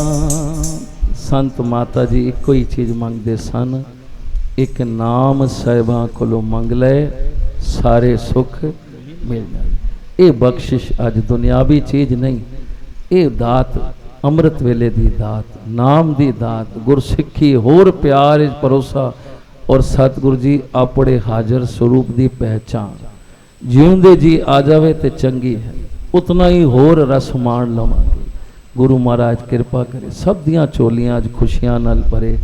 संत माता जी इको ही चीज़ मंगते सन, एक नाम साहिबां कोलों मंग ले सारे सुख मिल जाए। ये बख्शिश अज दुनियावी चीज़ नहीं, ये दात अमृत वेले दी दात, नाम दी दात, गुरसिੱਖੀ होर प्यार भरोसा और सतगुरु जी अपने हाजर स्वरूप दी पहचान। जिउंदे जी आ जावे ते चंगी है, उतना ही होर रस माण लवांगे। गुरु महाराज कृपा करे, सब दियां चोलियां अज खुशियां नाल भरे,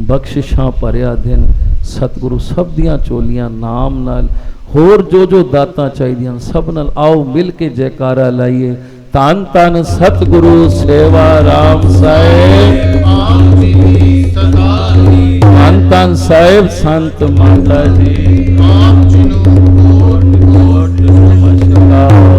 बख्शिशां भरिया दिन। सतगुरु सब दियां चोलियां नाम नाल होर जो दातां चाहिदियां सब नाल आओ मिल के जयकारा लाइए। धन धन सतगुरु सेवा राम साहेब, धन धन साहेब संत माता जी, आप जी नूं कोट कोट नमस्कार।